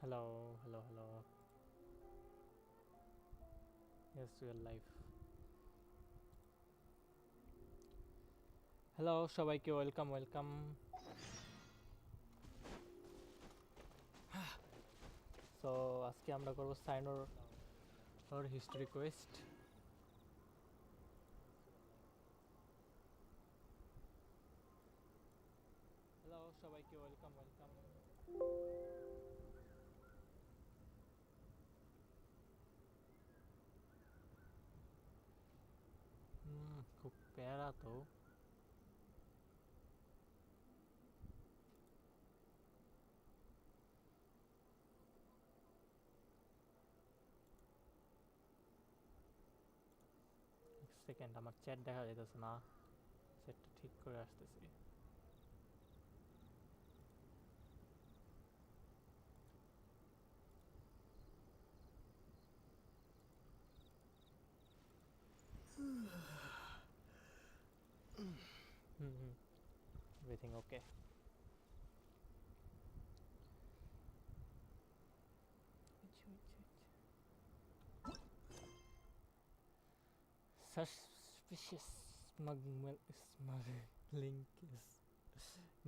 Hello, hello, hello. Yes, real life. Hello সবাইকে welcome welcome. So আজকে আমরা করব সাইনোর হিস্টোরি কোয়েস্ট। হ্যালো সবাইকে ওয়েলকাম ওয়েলকাম। খুব প্যারা তো। এক সেকেন্ড, আমার চ্যাট দেখা যাইতেছে না, চ্যাটটা ঠিক করে আসতেছি। Hmm, everything okay. Suspicious smuggling case.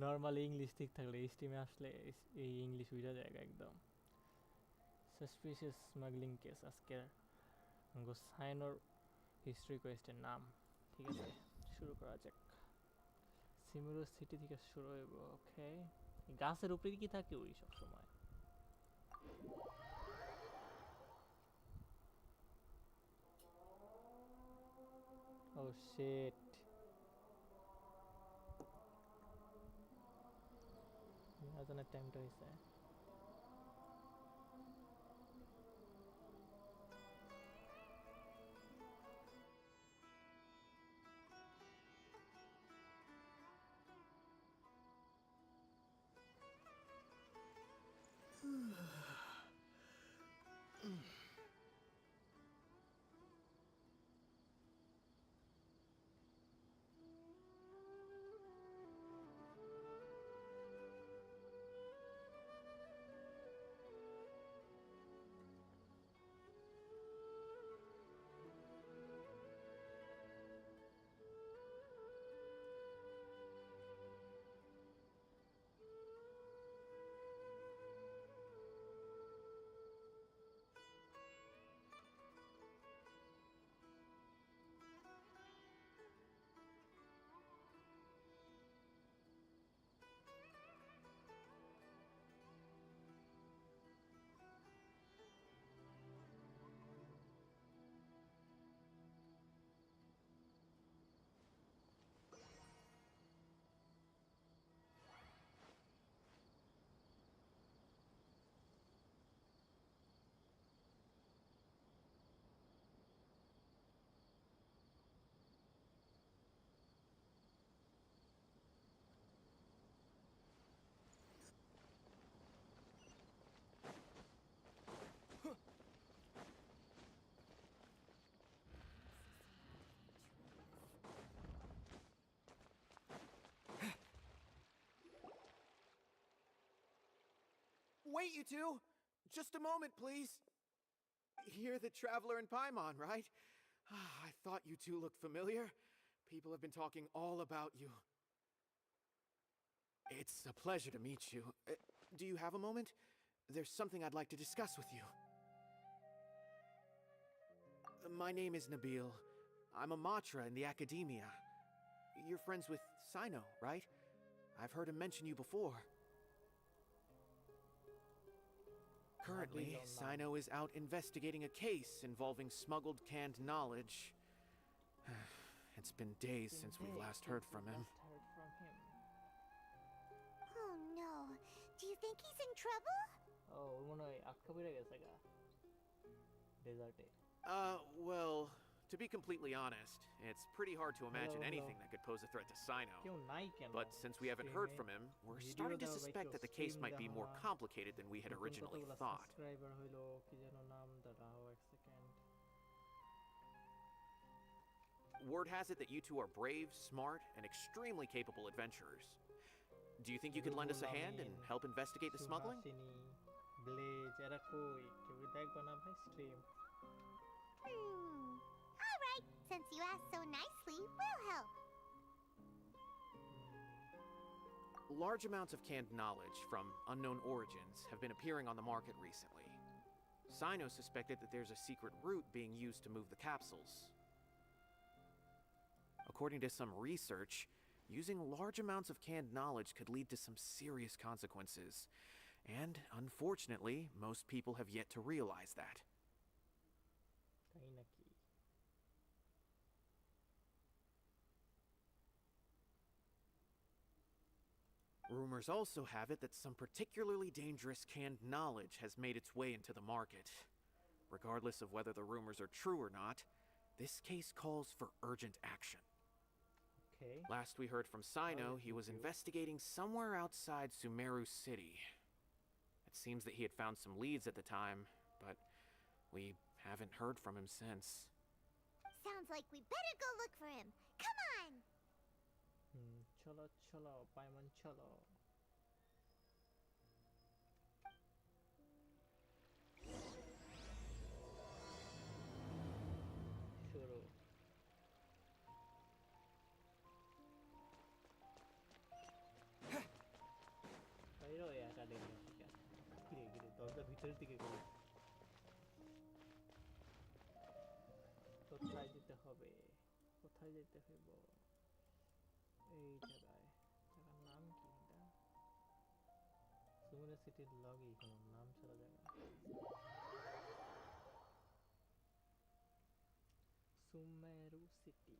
Normally English ঠিক থাকলে স্টিমে আসলে এই ইংলিশ বুঝা যায় একদম। সাসপিশিয়াস স্মাগলিং কেস আজকের সাইনোর হিস্ট্রি কোয়েস্টের নাম। ঠিক আছে, শুরু করা যাক। সিমিরো সিটি থেকে শুরু হইব। ওকে, গাছের উপরে কি থাকে ওই সব সময়? ও শিট, আজানের টাইমটা হয়েছে। Wait, you two! Just a moment, please. You're the traveler in Paimon, right? I thought you two looked familiar. People have been talking all about you. It's a pleasure to meet you. Do you have a moment? There's something I'd like to discuss with you. My name is Nabil. I'm a Matra in the Academia. You're friends with Cyno, right? I've heard him mention you before. Currently, Cyno is out investigating a case involving smuggled canned knowledge. It's been days since we've last heard from him. Oh no. Do you think he's in trouble? ও মনে হয় আটকা পড়ে গেছে গা ডেজার্টে। Well, to be completely honest, it's pretty hard to imagine Hello. anything that could pose a threat to Cyno. কেউ নাই কেন? But since we haven't heard from him, we're starting to suspect that the case might be more complicated than we had originally thought. Subscriber হইলো কি যেন নাম, দাঁড়াও এক second. Word has it that you two are brave, smart, and extremely capable adventurers. Do you think you could lend us a hand and help investigate the smuggling? Bless এরা কই কেউ দেখবা না ভাই stream Alright, since you asked so nicely, we'll help. Large amounts of canned knowledge from unknown origins have been appearing on the market recently. Cyno suspected that there's a secret route being used to move the capsules. According to some research, using large amounts of canned knowledge could lead to some serious consequences. And, unfortunately, most people have yet to realize that. তাই নাকি Rumors also have it that some particularly dangerous canned knowledge has made its way into the market. Regardless of whether the rumors are true or not, this case calls for urgent action. Okay Last we heard from Cyno, Oh, he was thank you. investigating somewhere outside Sumeru City. It seems that he had found some leads at the time, but we haven't heard from him since. Sounds like we better go look for him. Come on! চলো চলো পাইমন চলো শুরু বাইরে ওই academy থেকে ঘিরে ঘিরে দরজা ভিতরের দিকে গেল কোথায় যেতে হবে কোথায় যেতে হইব এই জায়গায় জায়গার নাম কি এটা সুমেরু সিটির লগই কোনো নাম ছাড়া জায়গা সুমেরু সিটি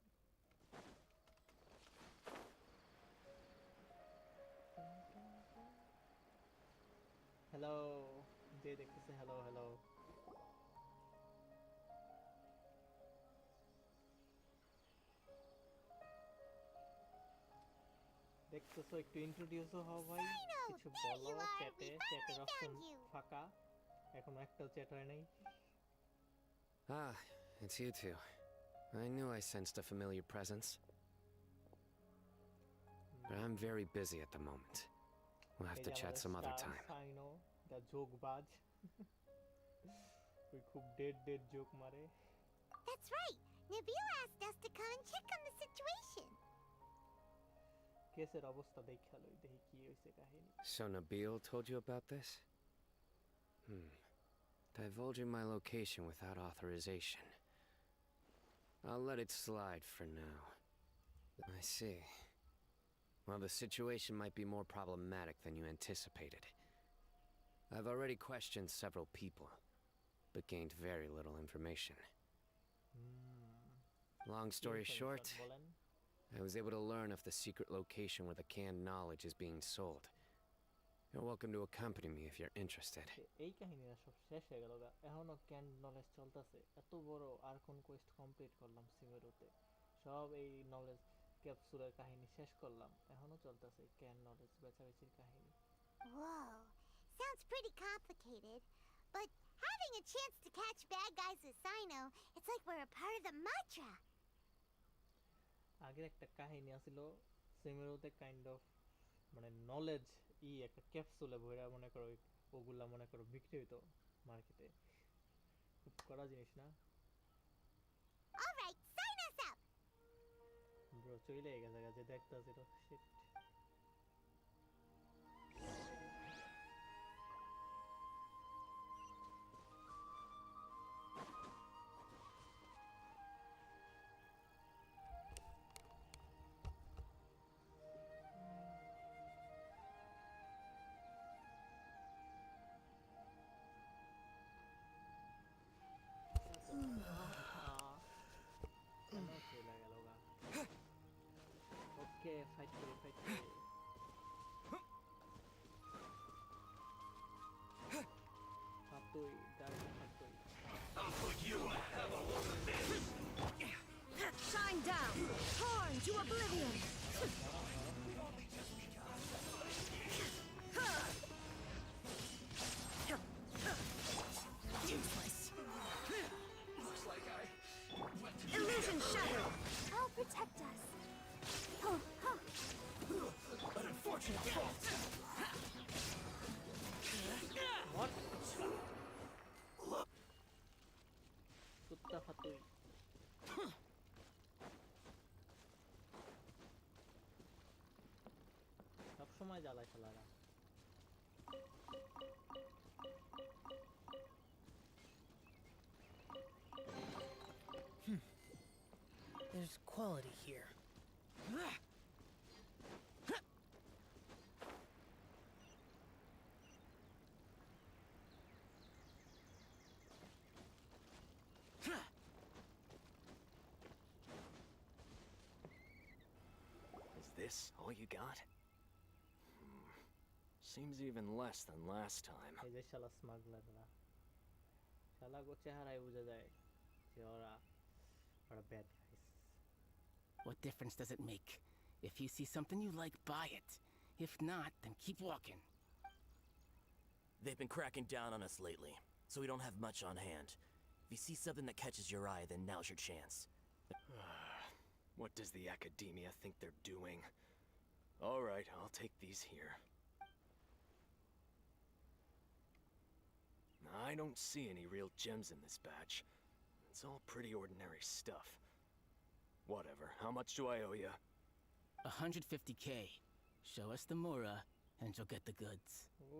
হ্যালো যে দেখতেছে হ্যালো হ্যালো দেখতেছো একটু ইন্ট্রোডিউসও হও ভাই Cyno, কিছু there বলো you are. চ্যাটে We চ্যাটের finally option found you. ফাঁকা এখনো একটাও চ্যাট হয় নাই Ah, it's you two. I knew I sensed a familiar presence. But I'm very busy at the moment. We'll have এই to যে chat আমাদের some other star time. সাইনো দা জোকবাজ ওই খুব ডেড ডেড জোক মারে That's right. Nabil asked us to come and check on the situation. কেসের অবস্থা দেখা লই দেখি কি হইছে কাহিনী So Nabil told you about this? Divulging my location without authorization. I'll let it slide for now. I see. Well, the situation might be more problematic than you anticipated. I've already questioned several people, but gained very little information. Long story short, বলেন I was able to learn of the secret location where the canned knowledge is being sold. You're welcome to accompany me if you're interested. এই কাহিনীটা সব শেষ হয়ে গেল এখনো can knowledge চলতেছে এত বড় আর কোন কোয়েস্ট কমপ্লিট করলাম সিমেরুতে সব এই নলেজ ক্যাপসুলের কাহিনী শেষ করলাম এখনো চলতেছে ক্যান নলেজ বেচাবেচির কাহিনী Whoa. Sounds pretty complicated. But having a chance to catch bad guys with Cyno, it's like we're a part of the mantra. আগের একটা কাহিনী আছিল সিমেরুতে কাইন্ড অফ মানে নলেজ একটা ক্যাপসুলে ভরা মনে করো ওগুলা মনে করো বিক্রি হইতো মার্কেটে খুব কড়া জিনিস না Alright, sign us up! Bro চলে গেছে যে দেখতেছিল শিট কেন চলে গেল গা ওকে ফাইট করি ফাতুই direct ফাতুই Shine down! Torn to oblivion! Useless! Illusion shattered! I'll protect us. An unfortunate fault! What? কথা তুই সবসময় জ্বালায় খেলারা There's quality here. Is this all you got? Seems even less than last time. এই যে শালা স্মাগলাররা শালা গো চেহারায় বোঝা যায় যে ওরা ওরা bad guys What difference does it make? If you see something you like, buy it. If not, then keep walking. They've been cracking down on us lately, so we don't have much on hand. If you see something that catches your eye, then now's your chance. What does the academia think they're doing? All right, I'll take these here. I don't see any real gems in this batch. It's all pretty ordinary stuff. Whatever. How much do I owe you? 150K. Show us the Mora, and you'll get the goods. ও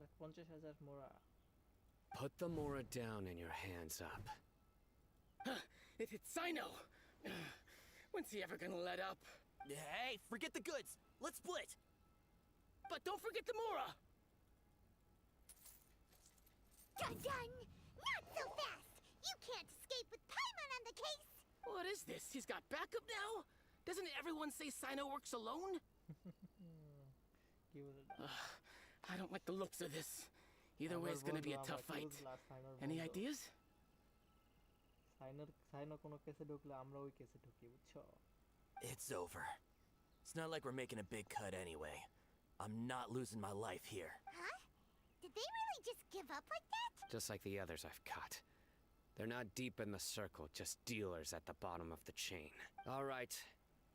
1,50,000 মোরা Put the Mora down and your hands up. It hit Cyno! When's he ever gonna let up? Hey, forget the goods! Let's split! But don't forget the Mora! Dun dun! Not so fast! You can't escape with Paimon on the case! What is this? He's got backup now? Doesn't everyone say Cyno works alone? কি বলে না I don't like the looks of this. Either way, it's gonna be a tough fight. Any ideas? সাইনো কোনো কেসে ঢুকলে আমরা ওই কেসে ঢুকি বুঝছো It's over. It's not like we're making a big cut anyway. I'm not losing my life here. Huh? Did they really just give up like that? Just like the others I've cut. They're not deep in the circle, just dealers at the bottom of the chain. All right,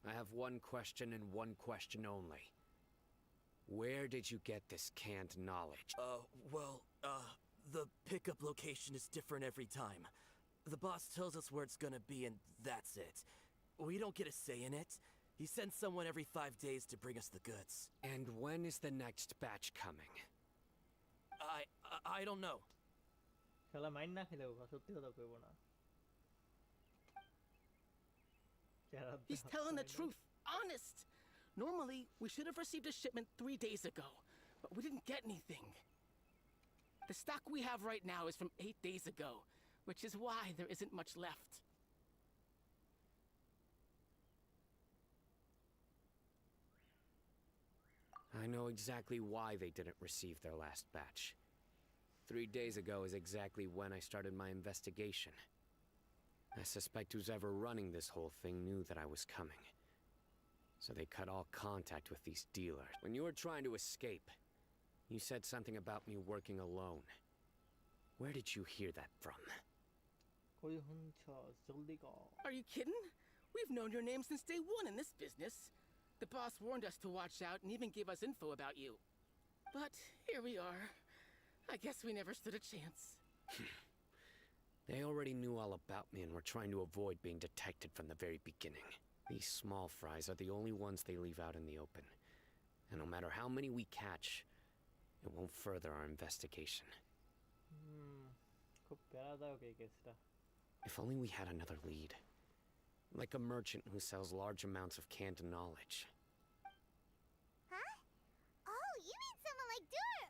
I have one question and one question only. Where did you get this canned knowledge? The pickup location is different every time. The boss tells us where it's gonna be and that's it. We don't get a say in it. He sends someone every 5 days to bring us the goods. And when is the next batch coming? I don't know. খেলা mind না খেলেও সত্যি কথা কইব না He's telling the truth. Honest. Normally, we should have received a shipment 3 days ago, but we didn't get anything. The stock we have right now is from 8 days ago, which is why there isn't much left. I know exactly why they didn't receive their last batch. 3 days ago is exactly when I started my investigation. I suspect who's ever running this whole thing knew that I was coming. So they cut all contact with these dealers. When you were trying to escape, you said something about me working alone. Where did you hear that from? কই হুনছস জলদি কর Are you kidding? We've known your name since day one in this business. The boss warned us to watch out and even gave us info about you. But here we are. I guess we never stood a chance. They already knew all about me and were trying to avoid being detected from the very beginning. These small fries are the only ones they leave out in the open. And no matter how many we catch, it won't further our investigation. খুব প্যারাদায়ক এই কেসটা If only we had another lead. Like a merchant who sells large amounts of canned knowledge. Huh? Oh, you mean someone like Dur...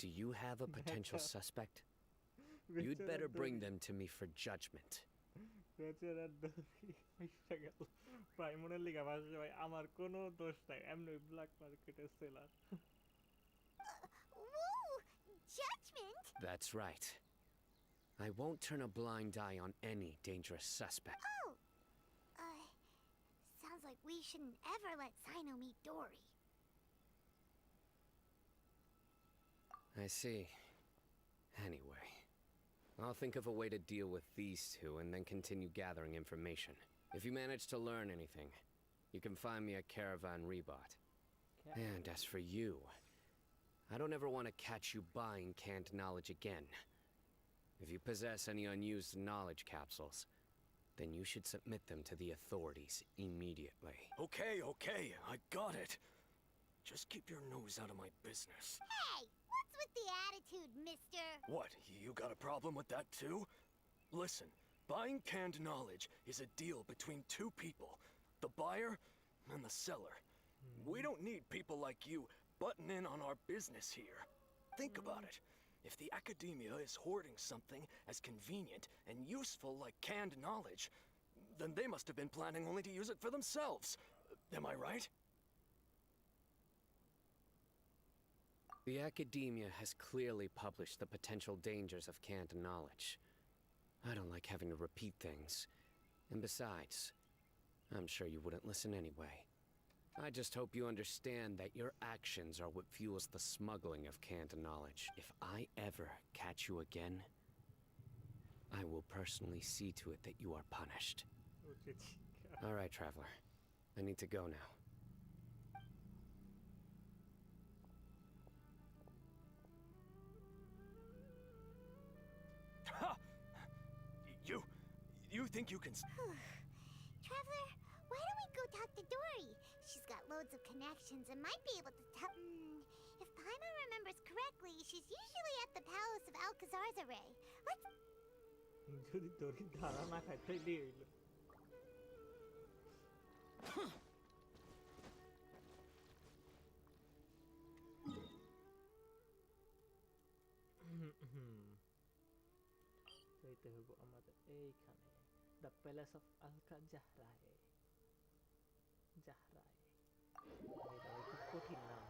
Do you have a potential suspect? You'd better bring them to me for judgment. বেচারার দৌড়ি গেল প্রাইমনের লিগা ভাষা ভাই আমার কোনো দোষ নাই এমনি ব্ল্যাক মার্কেটের seller Whoa! Judgment? That's right. I won't turn a blind eye on any dangerous suspect. Oh! Sounds like we shouldn't ever let Cyno meet Dory. I see. Anyway, I'll think of a way to deal with these two and then continue gathering information. If you manage to learn anything, you can find me at Caravan Rebot. And as for you, I don't ever want to catch you buying canned knowledge again. If you possess any unused knowledge capsules, then you should submit them to the authorities immediately. Okay, I got it. Just keep your nose out of my business. Hey, what's with the attitude, mister? What, you got a problem with that too? Listen, buying canned knowledge is a deal between two people, the buyer and the seller. We don't need people like you butting in on our business here. Think about it. If the academia is hoarding something as convenient and useful like canned knowledge, then they must have been planning only to use it for themselves. Am I right? The academia has clearly published the potential dangers of canned knowledge. I don't like having to repeat things. And besides, I'm sure you wouldn't listen anyway. I just hope you understand that your actions are what fuels the smuggling of canned knowledge. If I ever catch you again, I will personally see to it that you are punished. All right, traveler. I need to go now. Ha! You think you can... Traveler, why don't we go talk to Dory? She's got loads of connections and might be able to tell. If Paimon remembers correctly, she's usually at the palace of Alcazar's array. Let's. যদি দড়ি ধারা না খাই তাই দিয়ে হইল যাইতে হইব আমাদের এইখানে দ্য প্যালেস অফ আলকা জাহরায় জাহরায় এটা একটু কঠিন নাম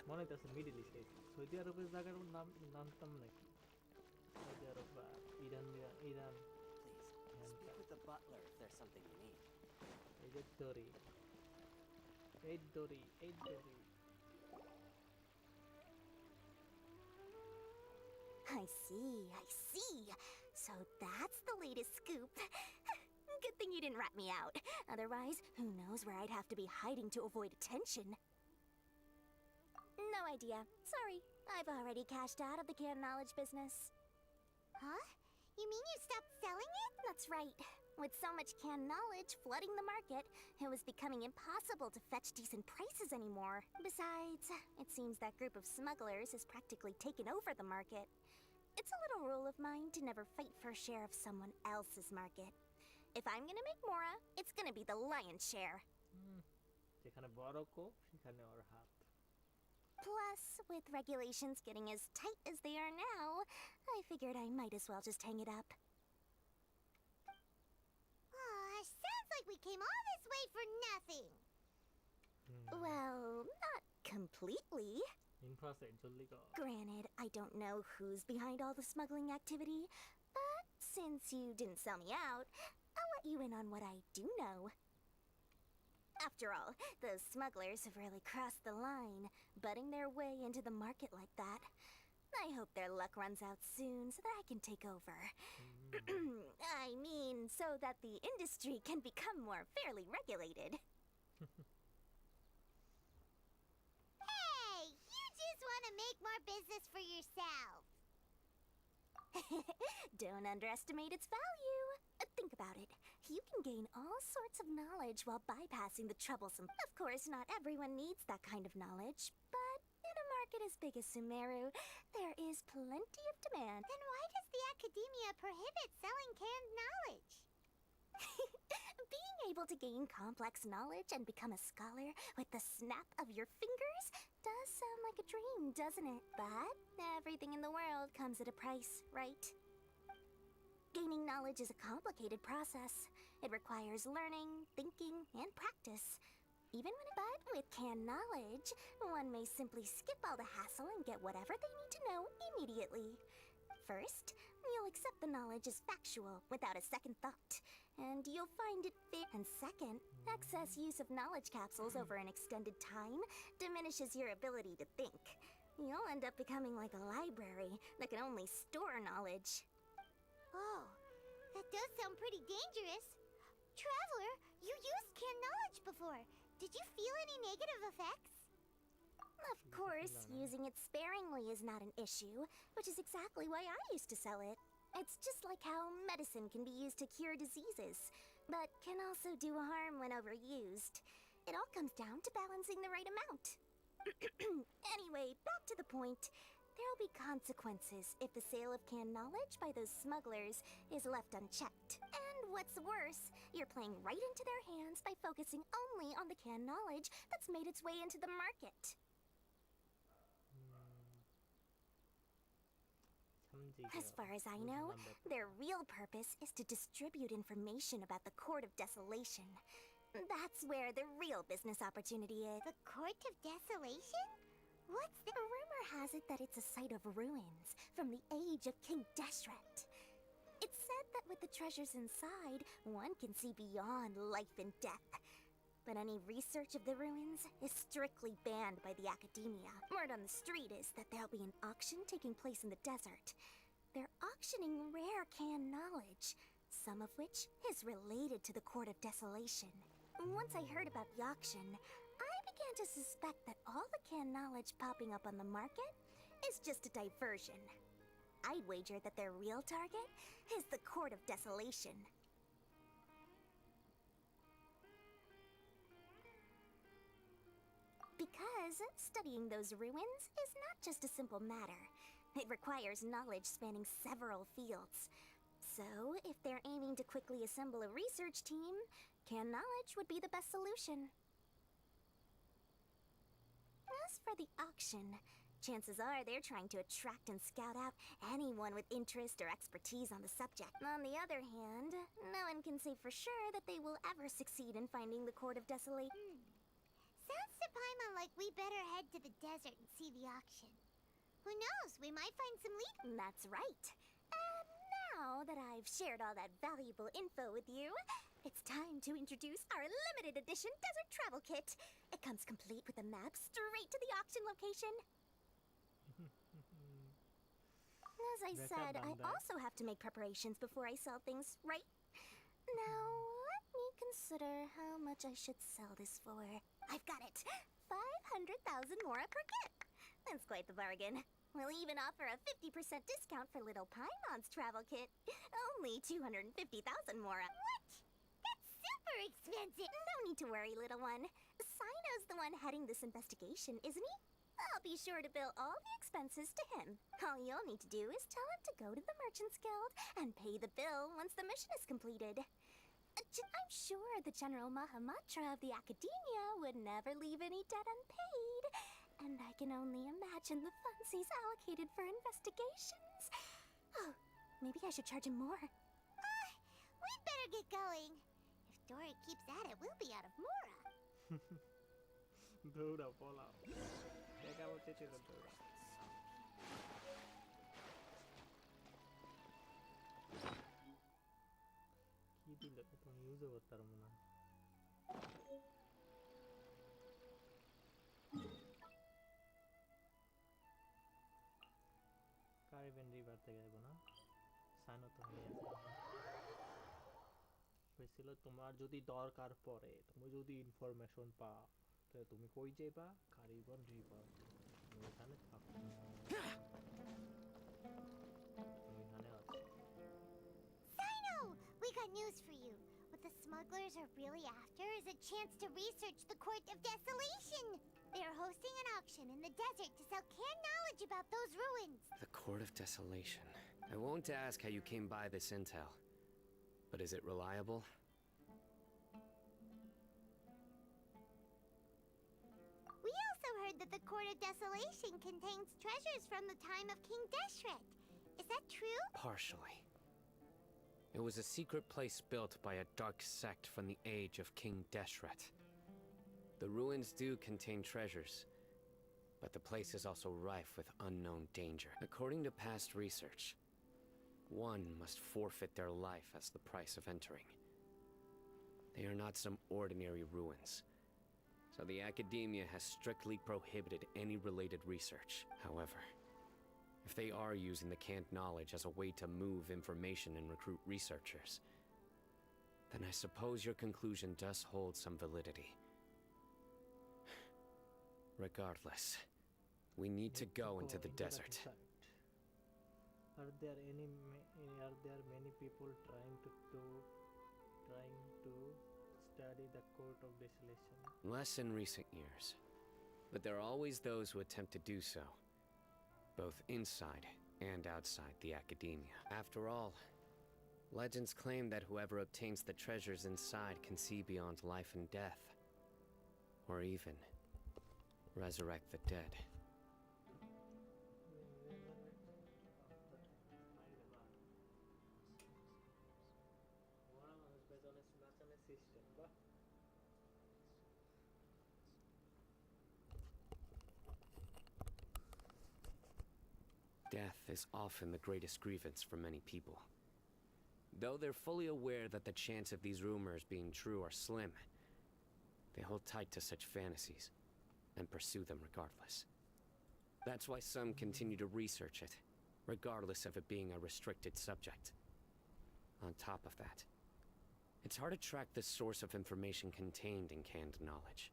মনে হইতেছে মিডল ইস্ট সৌদি আরবের জায়গার নাম নামতাম নাকি সৌদি আরব বা Iran Iran Please, speak with the butler if there's something you need. এই যে দড়ি এই দড়ি এই দড়ি I see. So that's the latest scoop. Good thing you didn't rat me out. Otherwise, who knows where I'd have to be hiding to avoid attention. No idea. Sorry. I've already cashed out of the canned knowledge business. Huh? You mean you stopped selling it? That's right. With so much canned knowledge flooding the market, it was becoming impossible to fetch decent prices anymore. Besides, it seems that group of smugglers has practically taken over the market. It's a little rule of mine to never fight for a share of someone else's market. If I'm gonna make Mora, it's gonna be the lion's share. যেখানে বড় কোপ সেখানে ওর হাত Plus, with regulations getting as tight as they are now, I figured I might as well just hang it up. Sounds like we came all this way for nothing. Well, not completely. Infrastructure জলদি কর Granted, I don't know who's behind all the smuggling activity, but since you didn't sell me out, I'll let you in on what I do know. After all, those smugglers have really crossed the line, butting their way into the market like that. I hope their luck runs out soon so that I can take over. I mean, so that the industry can become more fairly regulated. Hey, you just want to make more business for yourself. Don't underestimate its value. Think about it. You can gain all sorts of knowledge while bypassing the troublesome. Of course, not everyone needs that kind of knowledge, but in a market as big as Sumeru, there is plenty of demand. Then why does the academia prohibit selling canned knowledge? Being able to gain complex knowledge and become a scholar with the snap of your fingers does sound like a dream, doesn't it? But everything in the world comes at a price, right? Gaining knowledge is a complicated process. It requires learning, thinking, and practice. But with canned knowledge, one may simply skip all the hassle and get whatever they need to know immediately. First, You'll accept the knowledge as factual without a second thought, and you'll find it fair. And second, excess use of knowledge capsules over an extended time diminishes your ability to think. You'll end up becoming like a library that can only store knowledge. Oh, that does sound pretty dangerous. Traveler, you used canned knowledge before. Did you feel any negative effects? Of course, using it sparingly is not an issue, which is exactly why I used to sell it. It's just like how medicine can be used to cure diseases, but can also do harm when overused. It all comes down to balancing the right amount. Anyway, back to the point. There'll be consequences if the sale of canned knowledge by those smugglers is left unchecked. And what's worse, you're playing right into their hands by focusing only on the canned knowledge that's made its way into the market. As far as I know, their real purpose is to distribute information about the Court of Desolation. That's where the real business opportunity is. The Court of Desolation? What's the... Rumor has it that it's a site of ruins from the age of King Deshret. It's said that with the treasures inside, one can see beyond life and death. But any research of the ruins is strictly banned by the academia. Word on the street is that there'll be an auction taking place in the desert. They're auctioning rare canned knowledge, some of which is related to the Court of Desolation. Once I heard about the auction, I began to suspect that all the canned knowledge popping up on the market is just a diversion. I'd wager that their real target is the Court of Desolation. Because studying those ruins is not just a simple matter. It requires knowledge spanning several fields. So, if they're aiming to quickly assemble a research team, canned knowledge would be the best solution. As for the auction, chances are they're trying to attract and scout out anyone with interest or expertise on the subject. On the other hand, no one can say for sure that they will ever succeed in finding the Court of Desolation. Sounds to Paimon like we better head to the desert and see the auction. Who knows, we might find some lead. That's right. And now that I've shared all that valuable info with you, it's time to introduce our limited edition desert travel kit. It comes complete with a map straight to the auction location. As I said, I also have to make preparations before I sell things, right? Now, let me consider how much I should sell this for. I've got it! 500,000 mora per kit! That's quite the bargain. We'll even offer a 50% discount for little Paimon's travel kit. Only 250,000 mora. What? That's super expensive! No need to worry, little one. Cyno's the one heading this investigation, isn't he? I'll be sure to bill all the expenses to him. All you'll need to do is tell him to go to the Merchants Guild and pay the bill once the mission is completed. I'm sure the General Mahamatra of the Academia would never leave any debt unpaid. And I can only imagine the funds he's allocated for investigations. Oh, maybe I should charge him more. We'd better get going. If Dora keeps at it, we'll be out of mora. দৌড়াও পলাও দেখা হচ্ছে ছিল দৌড়াও কি দিল তো ইউজও করতে পারবো না কারিবেন রিভার থেকে যাবো না সাইনো তো হয়ে আছে হয়েছিল তোমার যদি দরকার পড়ে তুমি যদি ইনফরমেশন পাও তো তুমি কই যাইবা কারিবন রিভার তুমি এখানে থাকো তুমি এখানে আছো Cyno! We got news for you. What the smugglers are really after is a chance to research the Court of Desolation. They are hosting an auction in the desert to sell canned knowledge about those ruins. The Court of Desolation. I won't ask how you came by this intel. But is it reliable? We also heard that the Court of Desolation contains treasures from the time of King Deshret. Is that true? Partially. It was a secret place built by a dark sect from the age of King Deshret. The ruins do contain treasures, but the place is also rife with unknown danger. According to past research, one must forfeit their life as the price of entering. They are not some ordinary ruins, so the academia has strictly prohibited any related research. However, if they are using the canned knowledge as a way to move information and recruit researchers, then I suppose your conclusion does hold some validity. Regardless, we need to go into the desert. Are there many people trying to study the Court of Desolation? Less in recent years, but there are always those who attempt to do so, both inside and outside the academia. After all, legends claim that whoever obtains the treasures inside can see beyond life and death, or even resurrect the dead. Death is often the greatest grievance for many people. Though they're fully aware that the chance of these rumors being true are slim, they hold tight to such fantasies and pursue them regardless. That's why some continue to research it, regardless of it being a restricted subject. On top of that, it's hard to track the source of information contained in canned knowledge.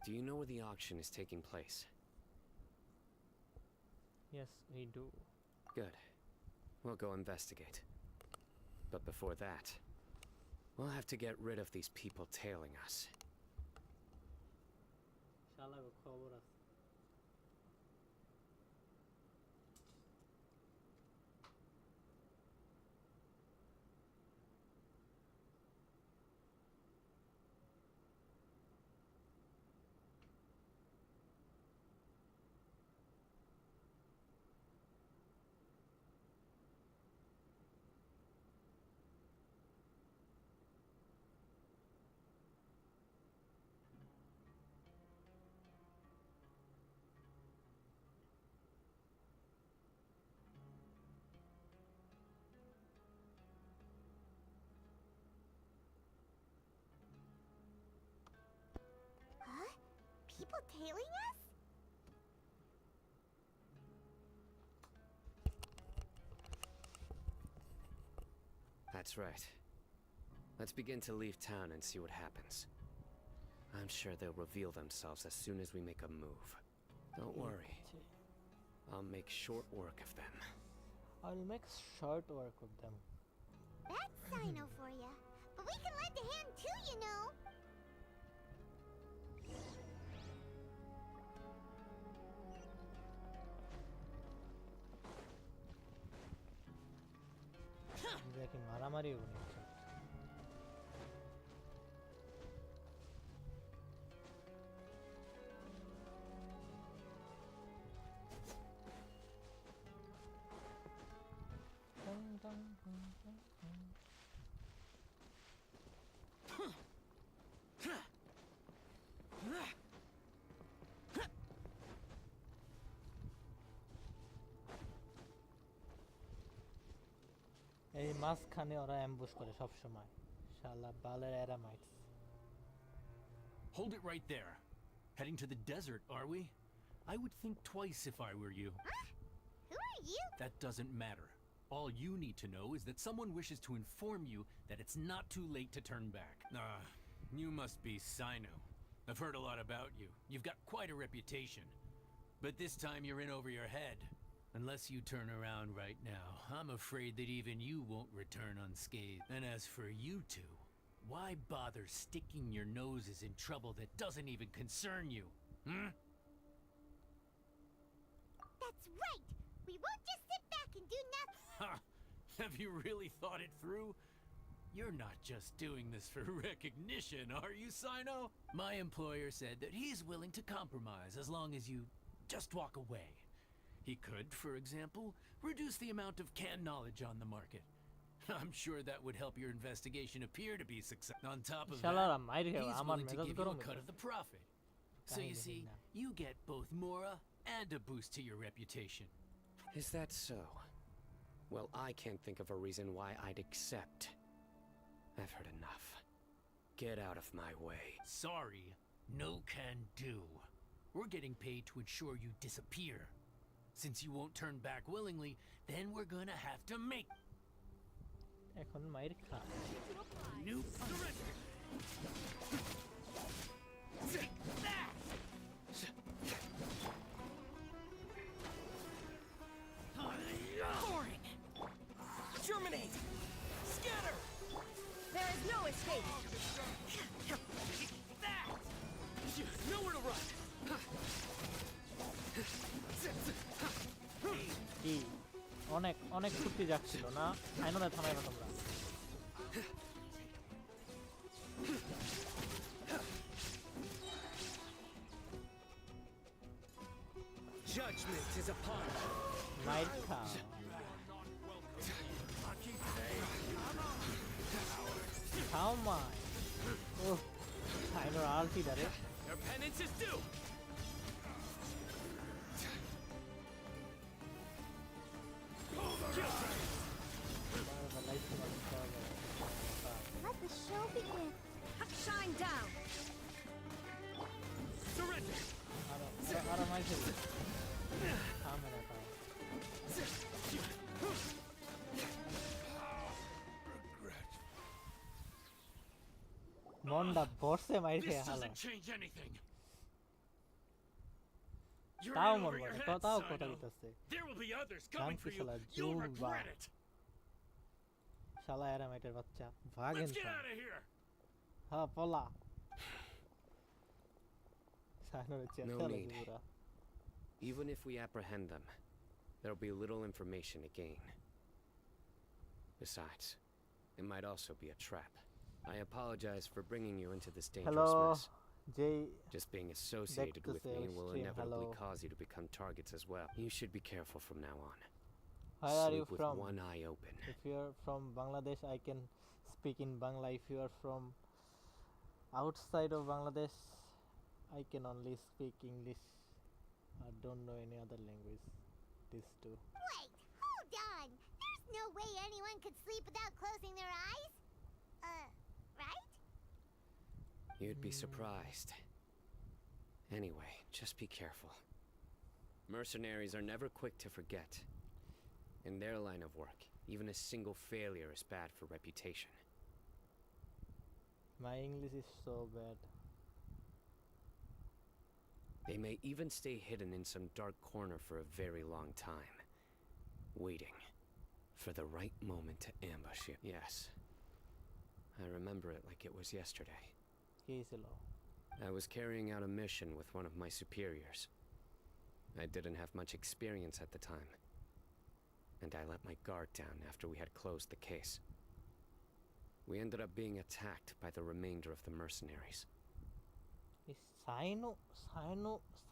Do you know where the auction is taking place? Yes, we do. Good. We'll go investigate. But before that, we'll have to get rid of these people tailing us. শালা খবর আছে। Huh? People tailing us? That's right. Let's begin to leave town and see what happens. I'm sure they'll reveal themselves as soon as we make a move. Don't worry. I'll make short work of them. I'll make short work of them. That's Cyno for ya. But we can lend a hand too, you know. দেখি মারামারি হবে না। এই মাঝখানে ওরা ambush করে সব সময় শালা বালের অ্যারামাইটস Hold it right there. Heading to the desert, are we? I would think twice if I were you. Who are you? That doesn't matter. All you need to know is that someone wishes to inform you that it's not too late to turn back. You must be Cyno. I've heard a lot about you. You've got quite a reputation. But this time you're in over your head. Unless you turn around right now, I'm afraid that even you won't return unscathed. And as for you two, why bother sticking your noses in trouble that doesn't even concern you? That's right. We won't just sit back and do nothing. Ha! Have you really thought it through? You're not just doing this for recognition, are you, Cyno? My employer said that he's willing to compromise as long as you just walk away. He could, for example, reduce the amount of canned knowledge on the market. I'm sure that would help your investigation appear to be successful. On top of that, he's willing to give you a cut of the profit. So you see, you get both Mora and a boost to your reputation. Is that so? Well, I can't think of a reason why I'd accept. I've heard enough. Get out of my way. Sorry, no can do. We're getting paid to ensure you disappear. Since you won't turn back willingly, then we're gonna have to make... এখন মাইর খা New surrender! Boring! Germinate! Scatter! There is no escape. That! Nowhere to run! কি অনেক অনেক ফুর্তি যাচ্ছিল না আইননে থামাইবা তোমরা Judgment is upon us. মাইর খা খাও মাই ও আইনর আলটি দারে Their penance is due! Let the show begin. Shine down. Surrender! আরো মাইর খেলি থামে না তাও মন্ডা বর্ষে মাইর খেয়ে This হালা doesn't change anything. তাও You're in মন over বলে your head, তাও কথা Cyno. দিতেছে There will be others coming for Danke, you. Shala, You'll Jumba. regret it. শালা এরামাইটের বাচ্চা ভাগেন Let's get out of here. হ্যাঁ পলা সাইনোরে No চেষ্টা need. লাগবে পুরা Even if we apprehend them, there'll be little information to gain. Besides, it might also be a trap. I apologize for bringing you into this dangerous hello mess. যেই Just being associated with me দেখতেছে will stream, inevitably hello. cause you to become targets as well. You should be careful from now on. Where are you Sleep with from? one eye open. If you are from Bangladesh, I can speak in Bangla. If you are from outside of Bangladesh, I can only speak English. I don't know any other language. These two. Wait, hold on. There's no way anyone could sleep without closing their eyes. Right? You'd be surprised. Anyway, just be careful. Mercenaries are never quick to forget. In their line of work, even a single failure is bad for reputation. My English is so bad. They may even stay hidden in some dark corner for a very long time, waiting for the right moment to ambush you. Yes, I remember it like it was yesterday. কি হয়েছিল? I was carrying out a mission with one of my superiors. I didn't have much experience at the time, and I let my guard down after we had closed the case. We ended up being attacked by the remainder of the mercenaries. এই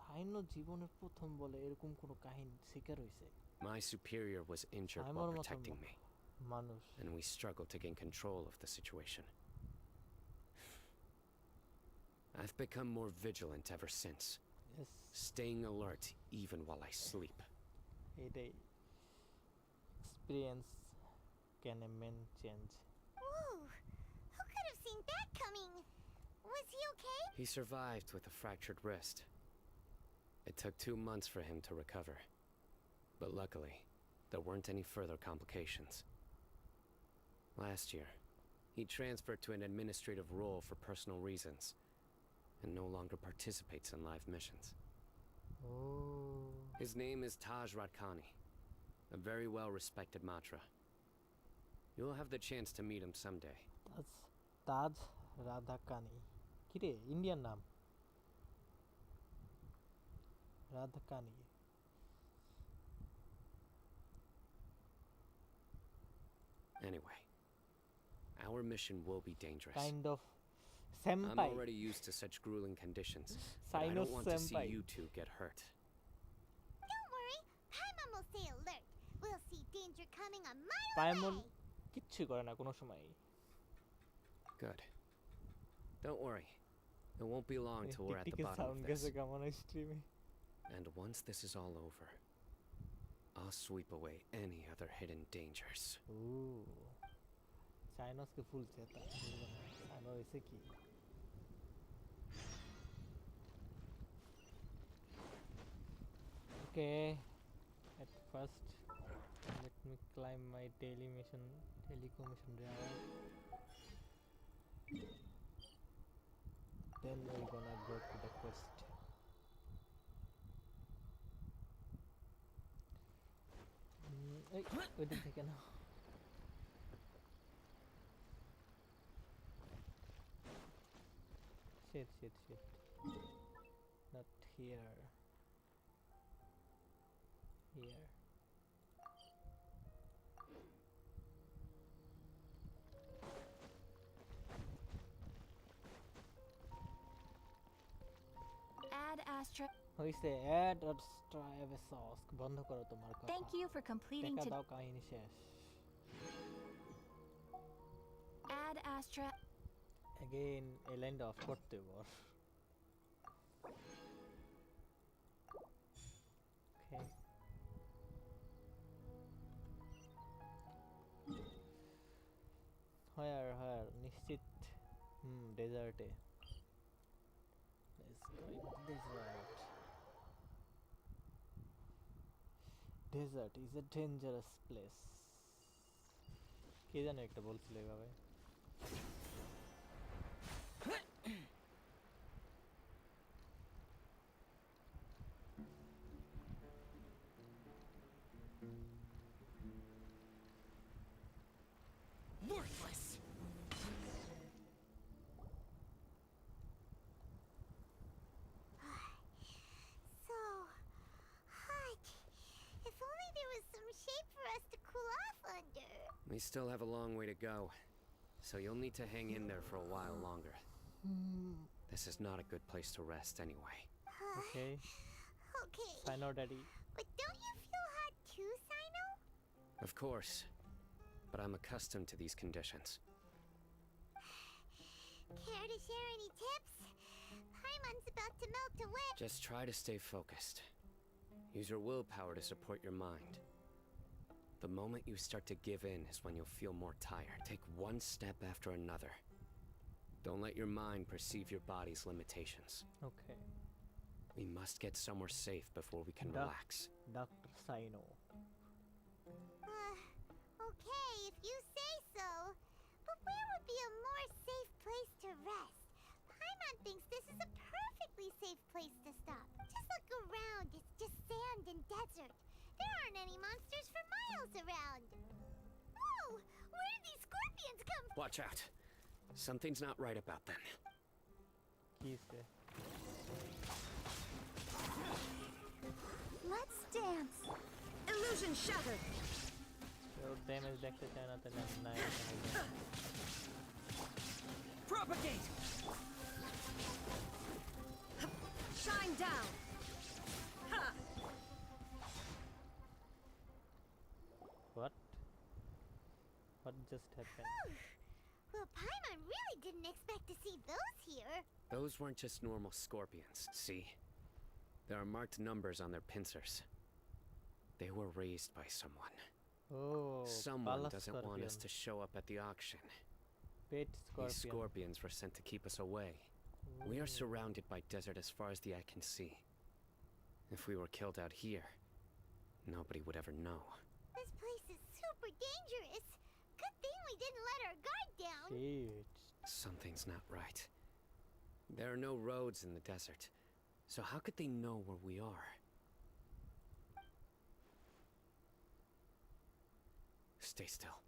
সাইনো জীবনের প্রথম বলে এরকম কোনো কাহিনী শিকার হইছে My superior was injured সাইনোর while মতন protecting me, মানুষ and we struggled to gain control of the situation. I've become more vigilant ever since, Yes, staying alert even while I sleep. এটাই experience can a man change. Whoa! Who could have seen that coming? Was he okay? He survived with a fractured wrist. It took 2 months for him to recover, but luckily, there weren't any further complications. Last year, he transferred to an administrative role for personal reasons, and no longer participates in live missions. Oh, His name is Taj Radkani, a very well-respected Matra. You'll have the chance to meet him someday. তাজ রাধাকানি কিরে Indian নাম রাধাকানি Anyway, our mission will be dangerous. Kind of I'm সেম্পাই already used to such grueling conditions, but I Cyno don't want to see senpai. you two get hurt. Don't worry. Paimon will stay alert. We'll see danger coming a mile পাইমন away. কিচ্ছু করে না কোনো সময় Good. Don't worry. It won't be long till we're at the টিকটিকের bottom sound of গেছে this. কেমন স্ট্রিমে And once this is all over, I'll sweep away any other hidden dangers. Cynos के full set है Cyno इसे की okay at first let me climb my daily mission telecommission radar then we're gonna go to the quest wait a second shit not here Add astra. হইছে add extra sauce বন্ধ করো তোমার কথা Thank you for completing দেখা দাও কাহিনী শেষ Add astra. again a line off করতে বল okay where নিশ্চিত ডেজার্টে let's go in desert is a dangerous place কে জানে একটা বলছিল এভাবে Worthless! So hot. If only there was some shade for us to cool off under. We still have a long way to go, so you'll need to hang in there for a while longer. This is not a good place to rest anyway. okay Okay. Cyno daddy But don't you feel hot too, Cyno? Of course, but I'm accustomed to these conditions. Care to share any tips? Paimon's about to melt away. Just try to stay focused. Use your willpower to support your mind. The moment you start to give in is when you'll feel more tired. Take one step after another. Don't let your mind perceive your body's limitations. okay We must get somewhere safe before we can relax. Dr. Cyno Okay, if you say so. But where would be a more safe place to rest? Paimon thinks this is a perfectly safe place to stop. Just look around. It's just sand and desert. There aren't any monsters for miles around. Whoa! Where did these scorpions come from? Watch out. Something's not right about them. কিসে Let's dance. Illusion shattered. কেউ damage দেখতে চায় না তাহলে আমি নাই Propagate! Shine down. Ha! what just happened Well, Paimon really didn't expect to see those here. Those weren't just normal scorpions, see? There are marked numbers on their pincers. They were raised by someone. oh Someone pala doesn't want us scorpion. to show up at the auction. pet These scorpion scorpions were sent to keep us away. We are surrounded by desert as far as the eye can see. If we were killed out here, nobody would ever know. This place is super dangerous. Good thing we didn't let our guard down. shit Something's not right. There are no roads in the desert, so how could they know where we are? Stay still.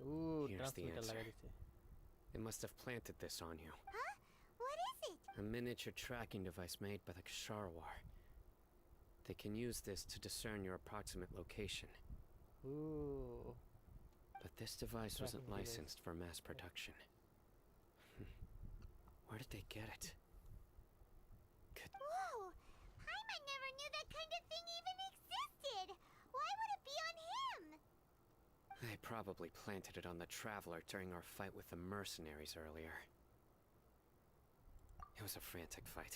ooh Here's the transmitter answer. লাগাই দিছে They must have planted this on you. Huh? What is it? A miniature tracking device made by the Ksharwar. They can use this to discern your approximate location. ooh But this device wasn't Tracking device. licensed for mass production. Where did they get it? Whoa! Paimon never knew that kind of thing even existed. Why would it be on him? They probably planted it on the Traveler during our fight with the mercenaries earlier. It was a frantic fight.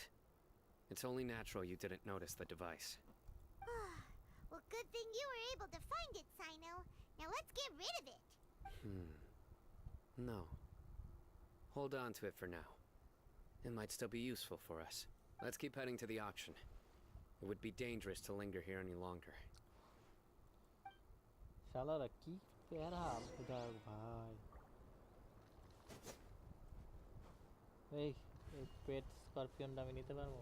It's only natural you didn't notice the device. Well, good thing you were able to find it, Cyno. Now let's get rid of it. No. Hold on to it for now. It might still be useful for us. Let's keep heading to the auction. It would be dangerous to linger here any longer. শালারা কি প্যারা বুঝাক ভাই এই পেট স্করপিয়নটা আমি নিতে পারবো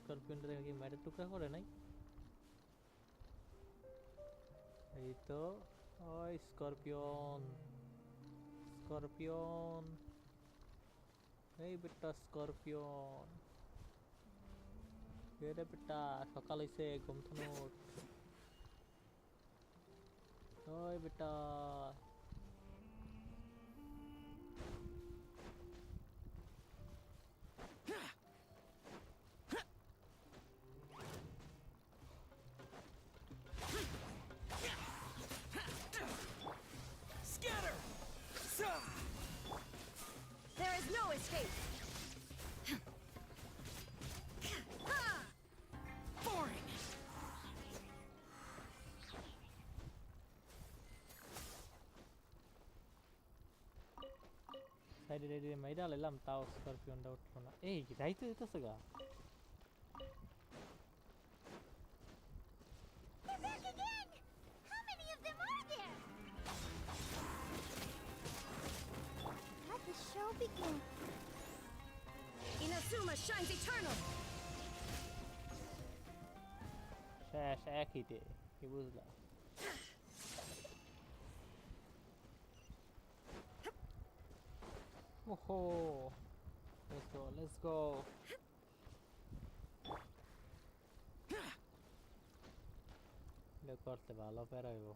স্করপিয়নটা দেখে কি মাটির টুকরা করে নাই এই তো ওই স্করপিয়ন স্করপিয়ন এই বেটা স্করপিয়ন রে বেটা সকাল হইছে ঘুম থেকে ওঠ ওই বেটা Scatter! There is no escape. Boring! সাইডে রেডি মাইরা লাইলাম তাও স্করপিয়নটা উঠলো না এই রাইতে দিতেছে গা They're back again! How many of them are there? Let the show begin. Inazuma shines eternal. শেষ এক হিটে কি বুঝলাম ওহো let's go এটা করতে ভালো পেরাইব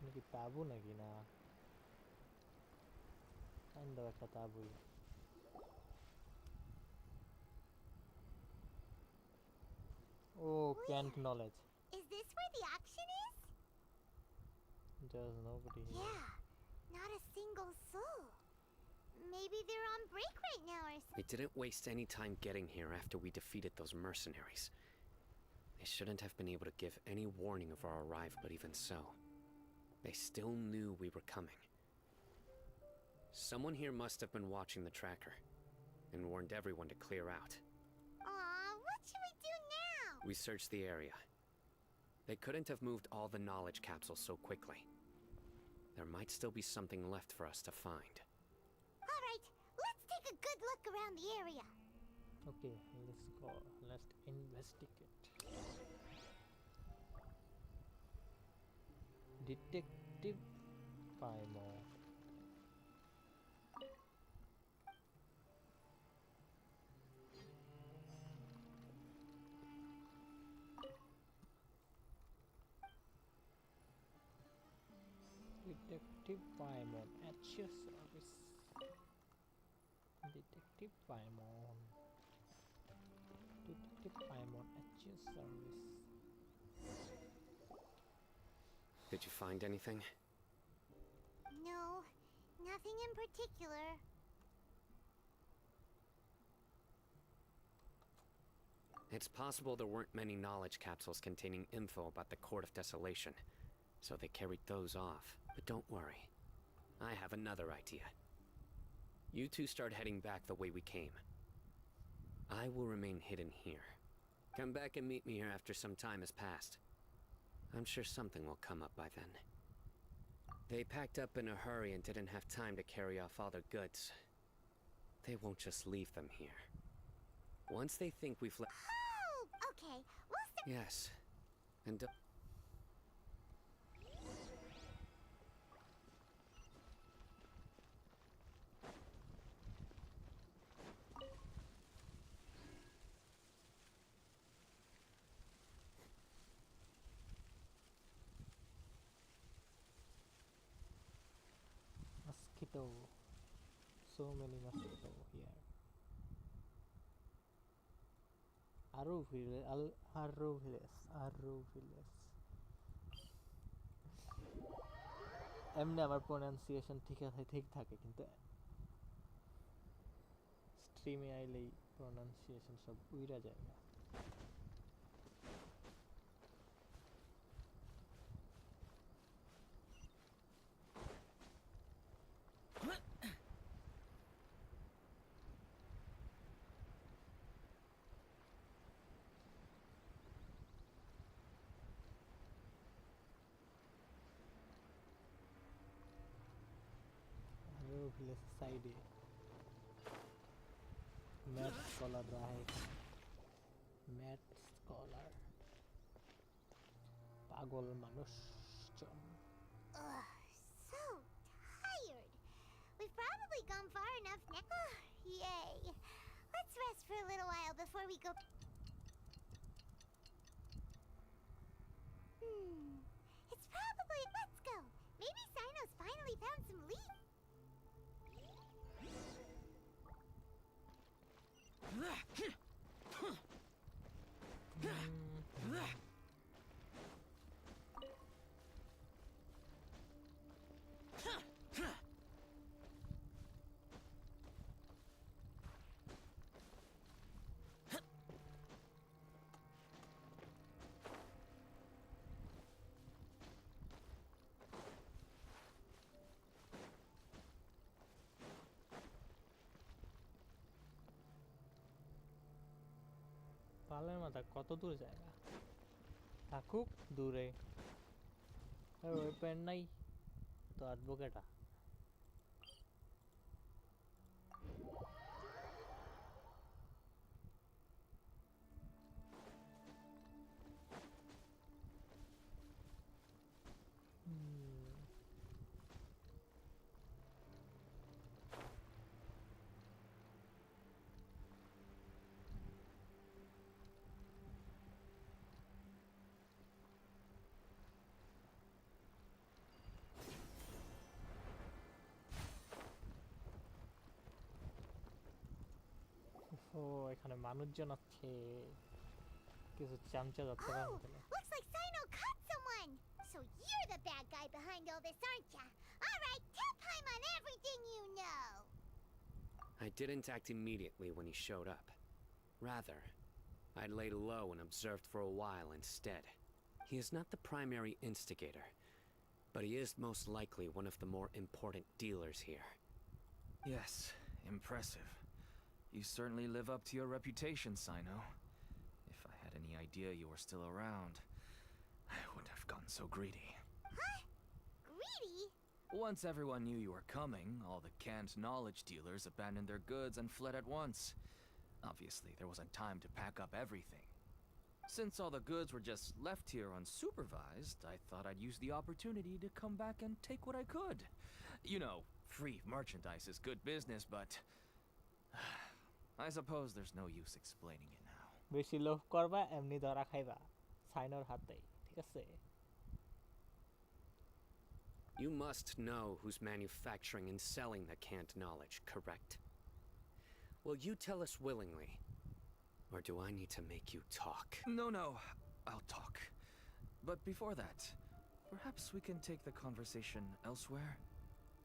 নাকি তাবু নাকি না kind of একটা তাবুই Oh, canned knowledge. Is this where the auction is? There's nobody here. Yeah, not a single soul. Maybe they're on break right now or something. We didn't waste any time getting here after we defeated those mercenaries. They shouldn't have been able to give any warning of our arrival, but even so, they still knew we were coming. Someone here must have been watching the tracker and warned everyone to clear out. Aw, what should we do now? We searched the area. They couldn't have moved all the knowledge capsules so quickly. There might still be something left for us to find. All right, let's take a good look around the area. Okay, let's go. Let's investigate. Detective Paimon. Detective Paimon at your service. Detective Paimon. Detective Paimon at your service. Did you find anything? No, nothing in particular. It's possible there weren't many knowledge capsules containing info about the Court of Desolation, so they carried those off. But don't worry. I have another idea. You two start heading back the way we came. I will remain hidden here. Come back and meet me here after some time has passed. I'm sure something will come up by then. They packed up in a hurry and didn't have time to carry off all their goods. They won't just leave them here. Once they think we've left... Oh, okay. We'll start... Yes. And Mosquito. So many mosquito here. Arrow village. Arrow village. এমনি আমার pronunciation ঠিক থাকে কিন্তু স্ট্রিমে আইলেই pronunciation সব উইরা যায় না village সাইডে ম্যাথ স্কলার রাহে ম্যাথ স্কলার পাগল মানুষজন Ugh, so tired. We've probably gone far enough now. Yay. Let's rest for a little while before we go. It's probably. Let's go. Maybe Cyno's finally found some leaves. পালের মাথা কত দূর জায়গা থাকুক দূরে weapon নাই তো অ্যাডভোকেটা ও এখানে মানুষজন আছে কিছু চামচা যাচ্ছে Oh, looks like Cyno caught someone. So you're the bad guy behind all this, aren't ya? All right, tell Paimon everything you know. I didn't act immediately when he showed up. Rather, I laid low and observed for a while instead. He is not the primary instigator, but he is most likely one of the more important dealers here. Yes, impressive. You certainly live up to your reputation, Cyno. If I had any idea you were still around, I wouldn't have gotten so greedy. Huh? Greedy? Once everyone knew you were coming, all the canned knowledge dealers abandoned their goods and fled at once. Obviously, there wasn't time to pack up everything. Since all the goods were just left here unsupervised, I thought I'd use the opportunity to come back and take what I could. You know, free merchandise is good business, but I suppose there's no use explaining it now. বেশি লোভ করবা এমনি ধরা খাইবা সাইনোর হাতে ঠিক আছে You must know who's manufacturing and selling the canned knowledge, correct? Will you tell us willingly? Or do I need to make you talk? No, I'll talk. But before that, perhaps we can take the conversation elsewhere?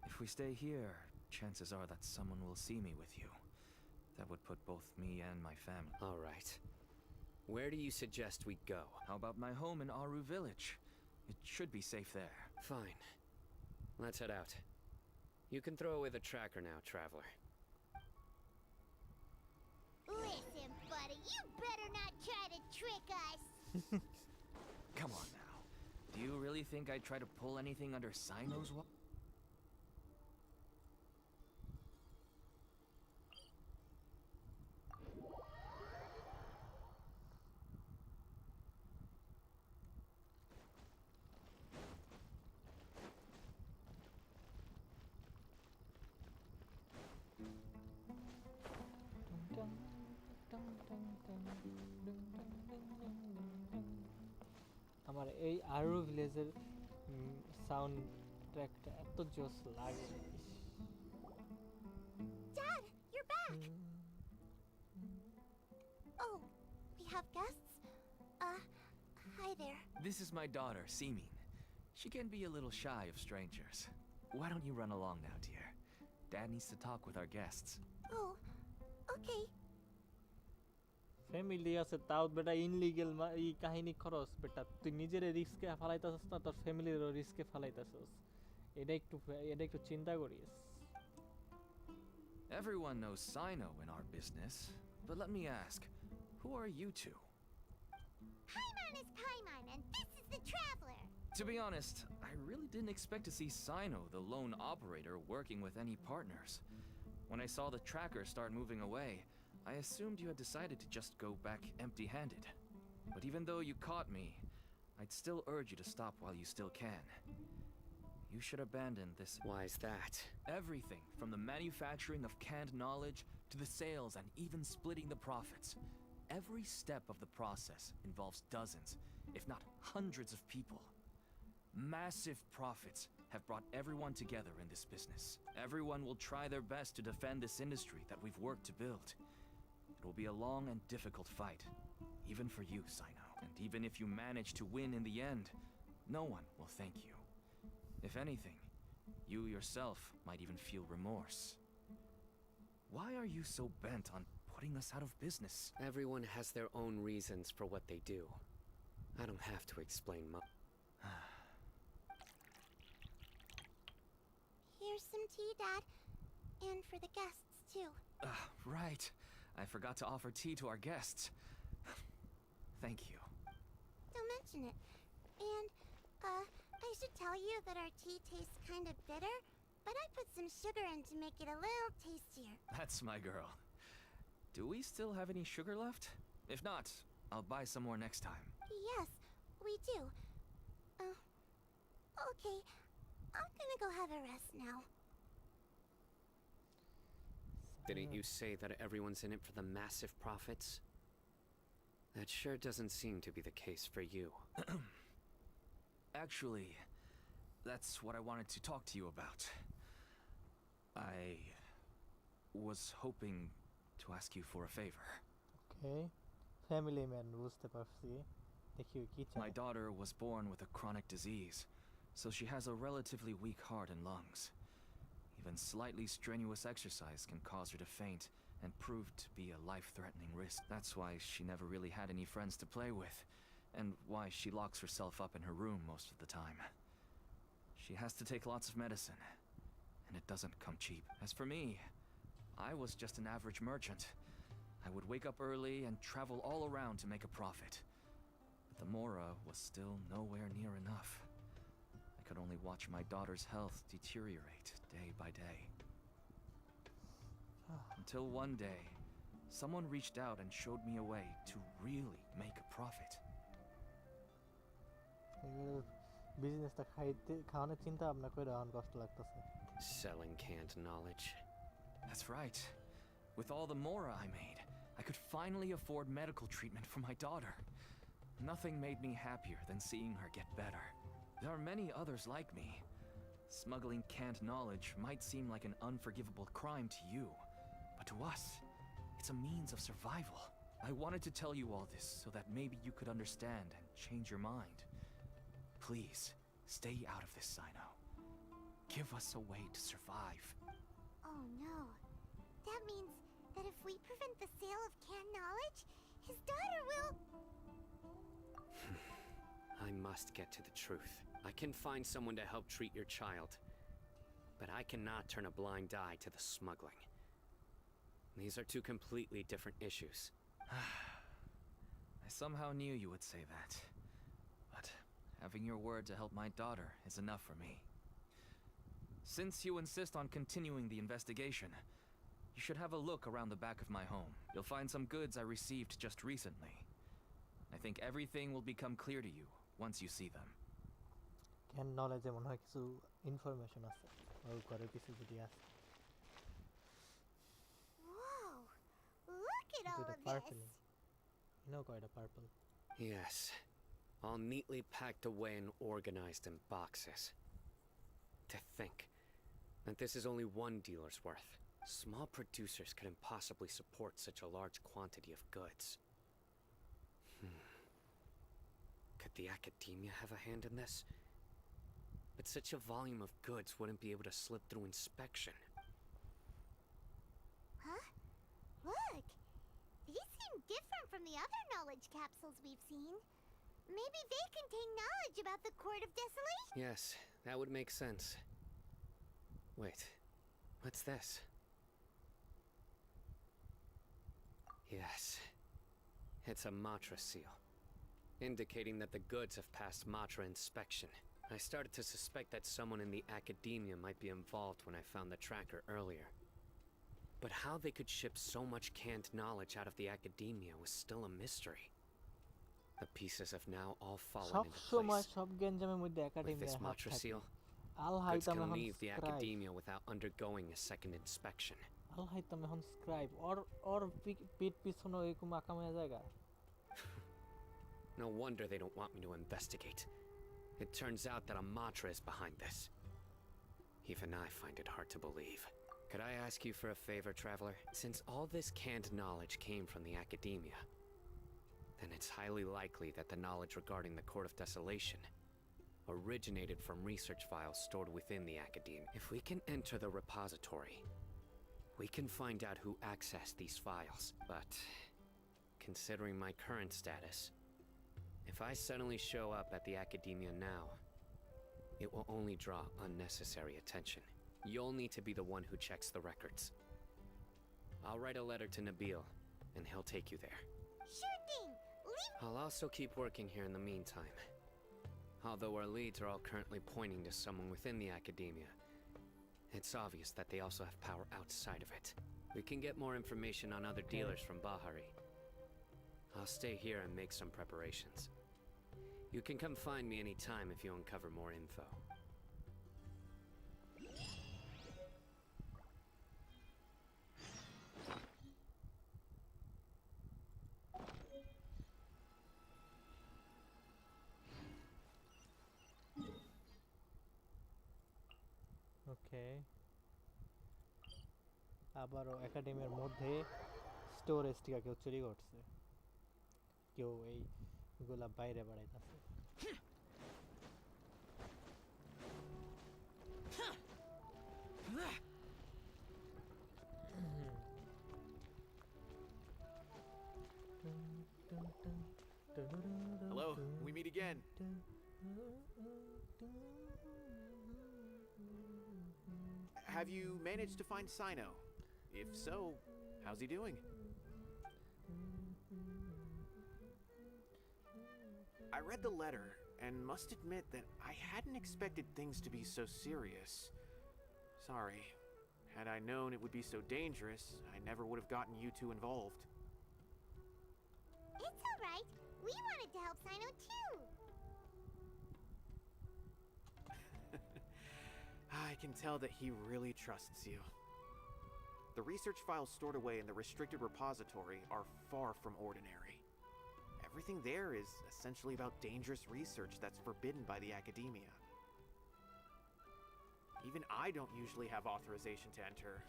If we stay here, chances are that someone will see me with you. That would put both me and my family. All right. Where do you suggest we go? How about my home in Aru Village? It should be safe there. Fine. Let's head out. You can throw away the tracker now, traveler. Listen, buddy, you better not try to trick us. Come on now. Do you really think I'd try to pull anything under Cyno's wall? আমার এই আরু ভিলেজের sound ট্র্যাকটা এত জোস লাগে Dad, you're back. Oh, we have guests? Hi there. This is my daughter, Simin. She can be a little shy of strangers. Why don't you run along now, dear? Dad needs to talk with our guests. Oh, okay. Family আছে তাও বেটা illegal এই কাহিনী খরচ বেটা তুই নিজের রিস্কে ফালাইতাছস না তোর ফ্যামিলিরও রিস্কে ফালাইতাছস এটা একটু চিন্তা করিস Everyone knows Cyno in our business, but let me ask, who are you two? Paimon is Paimon, and this is the Traveler. To be honest, I really didn't expect to see Cyno, the lone operator, working with any partners. When I saw the tracker start moving away, I assumed you had decided to just go back empty-handed. But even though you caught me, I'd still urge you to stop while you still can. You should abandon this. Why is that? Everything, from the manufacturing of canned knowledge to the sales and even splitting the profits. Every step of the process involves dozens, if not hundreds of people. Massive profits have brought everyone together in this business. Everyone will try their best to defend this industry that we've worked to build. It will be a long and difficult fight, even for you, Cyno. And even if you manage to win in the end, no one will thank you. If anything, you yourself might even feel remorse. Why are you so bent on putting us out of business? Everyone has their own reasons for what they do. I don't have to explain much. Here's some tea, Dad. And for the guests, too. Right. I forgot to offer tea to our guests. Thank you. Don't mention it. And, I should tell you that our tea tastes kind of bitter, but I put some sugar in to make it a little tastier. That's my girl. Do we still have any sugar left? If not, I'll buy some more next time. Yes, we do. Okay. I'm gonna go have a rest now. Didn't you say that everyone's in it for the massive profits? That sure doesn't seem to be the case for you. Actually, that's what I wanted to talk to you about. I was hoping to ask you for a favor. Okay. Family man বুঝতে পারছি দেখি কি চাই My daughter was born with a chronic disease, so she has a relatively weak heart and lungs. Even slightly strenuous exercise can cause her to faint and prove to be a life-threatening risk. That's why she never really had any friends to play with, and why she locks herself up in her room most of the time. She has to take lots of medicine, and it doesn't come cheap. As for me, I was just an average merchant. I would wake up early and travel all around to make a profit. But the Mora was still nowhere near enough. I could only watch my daughter's health deteriorate day by day. Until one day, someone reached out and showed me a way to really make a profit. বিজনেসটা খাওয়ানোর চিন্তা ভাবনা করে এখন কষ্ট লাগতেছে Selling canned knowledge. That's right. With all the Mora I made, I could finally afford medical treatment for my daughter. Nothing made me happier than seeing her get better. There are many others like me. Smuggling canned knowledge might seem like an unforgivable crime to you, but to us, it's a means of survival. I wanted to tell you all this so that maybe you could understand and change your mind. Please, stay out of this, Cyno. Give us a way to survive. Oh no. That means that if we prevent the sale of canned knowledge, his daughter will... I must get to the truth. I can find someone to help treat your child. But I cannot turn a blind eye to the smuggling. These are two completely different issues. I somehow knew you would say that. But having your word to help my daughter is enough for me. Since you insist on continuing the investigation, you should have a look around the back of my home. You'll find some goods I received just recently. I think everything will become clear to you once you see them. ক্যান নলেজে মনে হয় কিছু information আছে ওর ঘরের কিছু যদি আছে Whoa! Look at all দুটো of পার্পল this! কয়টা purple Yes. All neatly packed away and organized in boxes. To think that this is only one dealer's worth. Small producers couldn't possibly support such a large quantity of goods. Could the academia have a hand in this? but such a volume of goods wouldn't be able to slip through inspection. Huh? Look! These seem different from the other knowledge capsules we've seen. Maybe they contain knowledge about the Court of Desolation. Yes, that would make sense. Wait, what's this? Yes, it's a Matra seal, indicating that the goods have passed Matra inspection. I started to suspect that someone in the academia might be involved when I found the tracker earlier. But how they could ship so much canned knowledge out of the academia was still a mystery. The pieces have now all fallen সব into সময় place. সব গেঞ্জামের মধ্যে With একাডেমিয়ার this হাত Matra থাকে seal, Al goods Haitham can এখন leave the scribe academia without undergoing a second inspection. Al Haitham এখন scribe ওর পিঠ পিছনে এরকম আকাম হয়ে জায়গা No wonder they don't want me to investigate. It turns out that a Matra is behind this. Even I find it hard to believe. Could I ask you for a favor, Traveler? Since all this canned knowledge came from the academia, then it's highly likely that the knowledge regarding the Court of Desolation originated from research files stored within the academia. If we can enter the repository, we can find out who accessed these files. But considering my current status, if I suddenly show up at the academia now, it will only draw unnecessary attention. You'll need to be the one who checks the records. I'll write a letter to Nabil, and he'll take you there. Sure thing! Leave. I'll also keep working here in the meantime. Although our leads are all currently pointing to someone within the academia, it's obvious that they also have power outside of it. We can get more information on other dealers from Bahari. I'll stay here and make some preparations. You can come find me anytime if you uncover more info. ওকে আবারও একাডেমির মধ্যে storage টিকা কেউ চুরি করছে কেউ এইগুলা বাইরে বাড়াইতেছে Hello, we meet again. Have you managed to find Cyno? If so, how's he doing? I read the letter and must admit that I hadn't expected things to be so serious. Sorry. Had I known it would be so dangerous, I never would have gotten you two involved. It's alright. We wanted to help Cyno too. I can tell that he really trusts you. The research files stored away in the restricted repository are far from ordinary. Everything there is essentially about dangerous research that's forbidden by the academia. Even I don't usually have authorization to enter,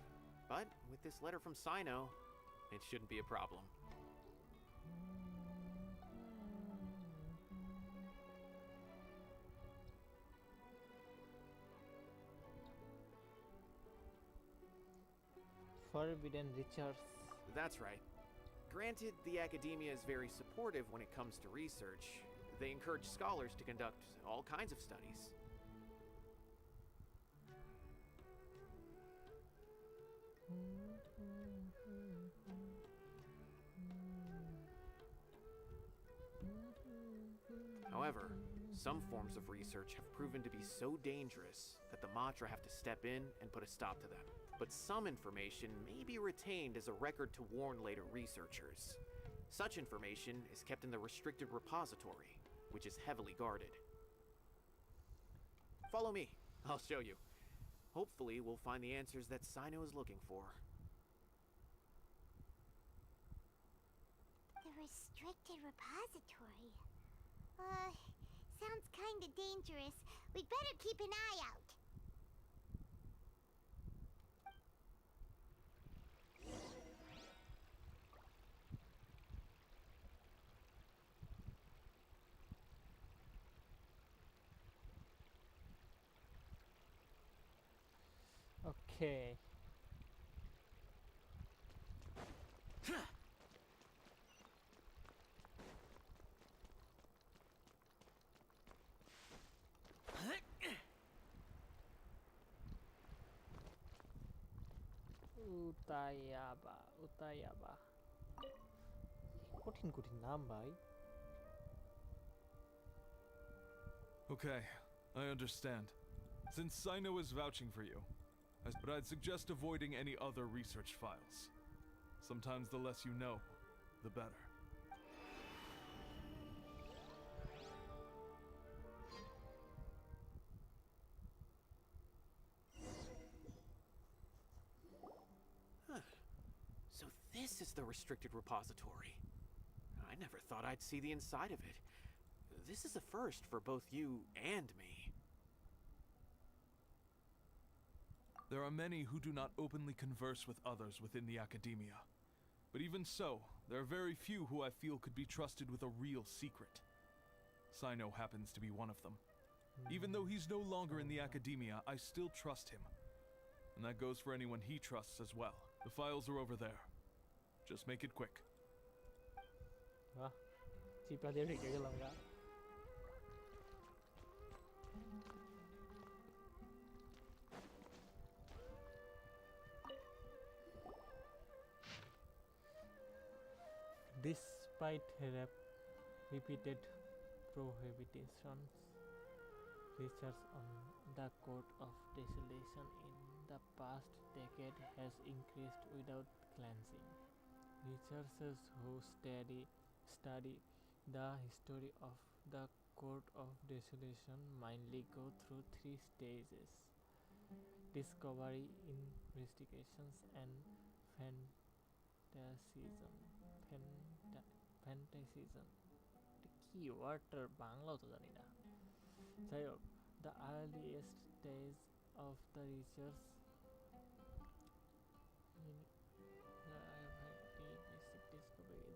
but with this letter from Cyno, it shouldn't be a problem. Forbidden research. That's right. Granted, the academia is very supportive when it comes to research. They encourage scholars to conduct all kinds of studies. However, some forms of research have proven to be so dangerous that the Matra have to step in and put a stop to them. But some information may be retained as a record to warn later researchers. Such information is kept in the restricted repository, which is heavily guarded. Follow me. I'll show you. Hopefully, we'll find the answers that Cyno is looking for. The restricted repository. Sounds kinda dangerous. We'd better keep an eye out. Okay. Utayaba, Utayaba. কঠিন কঠিন নাম ভাই। Okay, I understand. Since Cyno is vouching for you, but I'd suggest avoiding any other research files. Sometimes the less you know, the better. So this is the restricted repository. I never thought I'd see the inside of it. This is a first for both you and me. There are many who do not openly converse with others within the academia. But even so, there are very few who I feel could be trusted with a real secret. Cyno happens to be one of them. Even though he's no longer in the academia, I still trust him. And that goes for anyone he trusts as well. The files are over there. Just make it quick. বাহ চিপা দিয়ে ঢেকে গেলাম গা। Despite repeated prohibitions, research on the Court of Desolation in the past decade has increased without cleansing. Researchers who study the history of the Court of Desolation mainly go through three stages: discovery, investigations, and fantasism. Fantasism. কি ওয়ার্ডটার বাংলাও তো জানি না। যাই হোক, the earliest stage of the research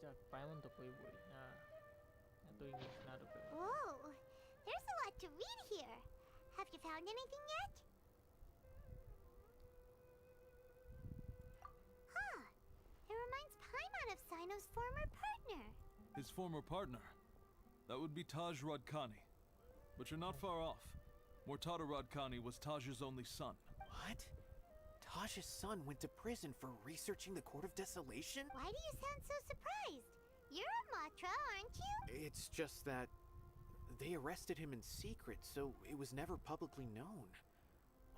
যাক পাইমন তো কইবই না এত ইংলিশ না ঢুকে। Whoa, there's a lot to read here. Have you found anything yet? Huh, it reminds Paimon of Cyno's former partner. His former partner? That would be Taj Radkani. But you're not far off. Mortada Radkani was Taj's only son. What? Taj's son went to prison for researching the Court of Desolation? Why do you sound so surprised? You're a Matra, aren't you? It's just that they arrested him in secret, so it was never publicly known.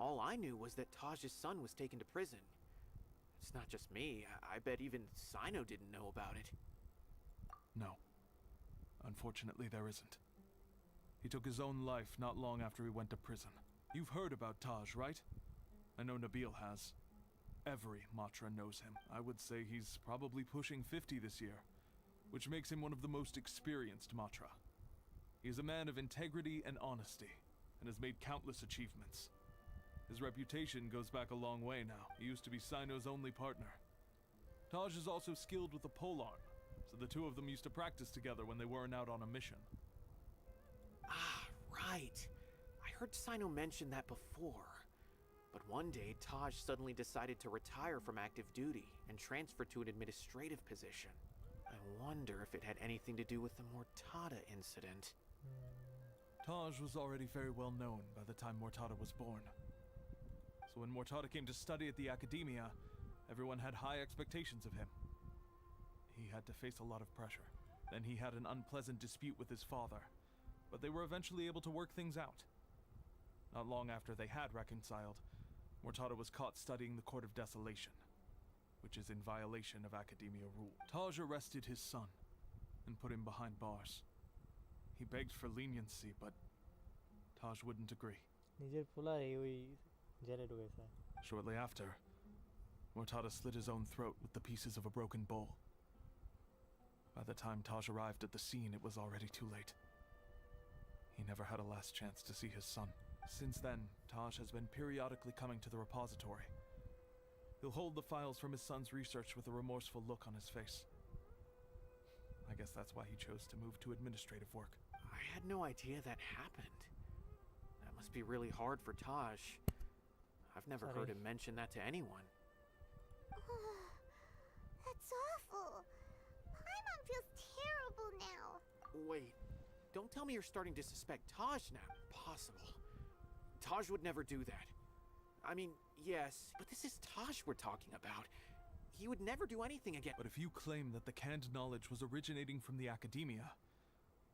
All I knew was that Taj's son was taken to prison. It's not just me. I bet even Cyno didn't know about it. No. Unfortunately, there isn't. He took his own life not long after he went to prison. You've heard about Taj, right? I know Nabil has. Every Matra knows him. I would say he's probably pushing 50 this year, which makes him one of the most experienced Matra. He is a man of integrity and honesty, and has made countless achievements. His reputation goes back a long way now. He used to be Cyno's only partner. Taj is also skilled with the polearm, so the two of them used to practice together when they weren't out on a mission. Ah, right. I heard Cyno mention that before. But one day, Taj suddenly decided to retire from active duty and transfer to an administrative position. I wonder if it had anything to do with the Mortada incident. Taj was already very well known by the time Mortada was born. So when Mortada came to study at the academia, everyone had high expectations of him. He had to face a lot of pressure. Then he had an unpleasant dispute with his father, but they were eventually able to work things out. Not long after they had reconciled, Mortada was caught studying the Court of Desolation, which is in violation of academia rule. Taj arrested his son and put him behind bars. He begged for leniency, but Taj wouldn't agree. নিজের পোলারে ওই জেলে ঢুকেছে। Shortly after, Mortada slit his own throat with the pieces of a broken bowl. By the time Taj arrived at the scene, it was already too late. He never had a last chance to see his son. Since then, Taj has been periodically coming to the repository. He'll hold the files from his son's research with a remorseful look on his face. I guess that's why he chose to move to administrative work. I had no idea that happened. That must be really hard for Taj. I've never heard him mention that to anyone. That's awful. Paimon feels terrible now. Wait, don't tell me you're starting to suspect Taj now. Possible. Taj would never do that. I mean, yes, but this is Taj we're talking about. He would never do anything again. But if you claim that the canned knowledge was originating from the academia,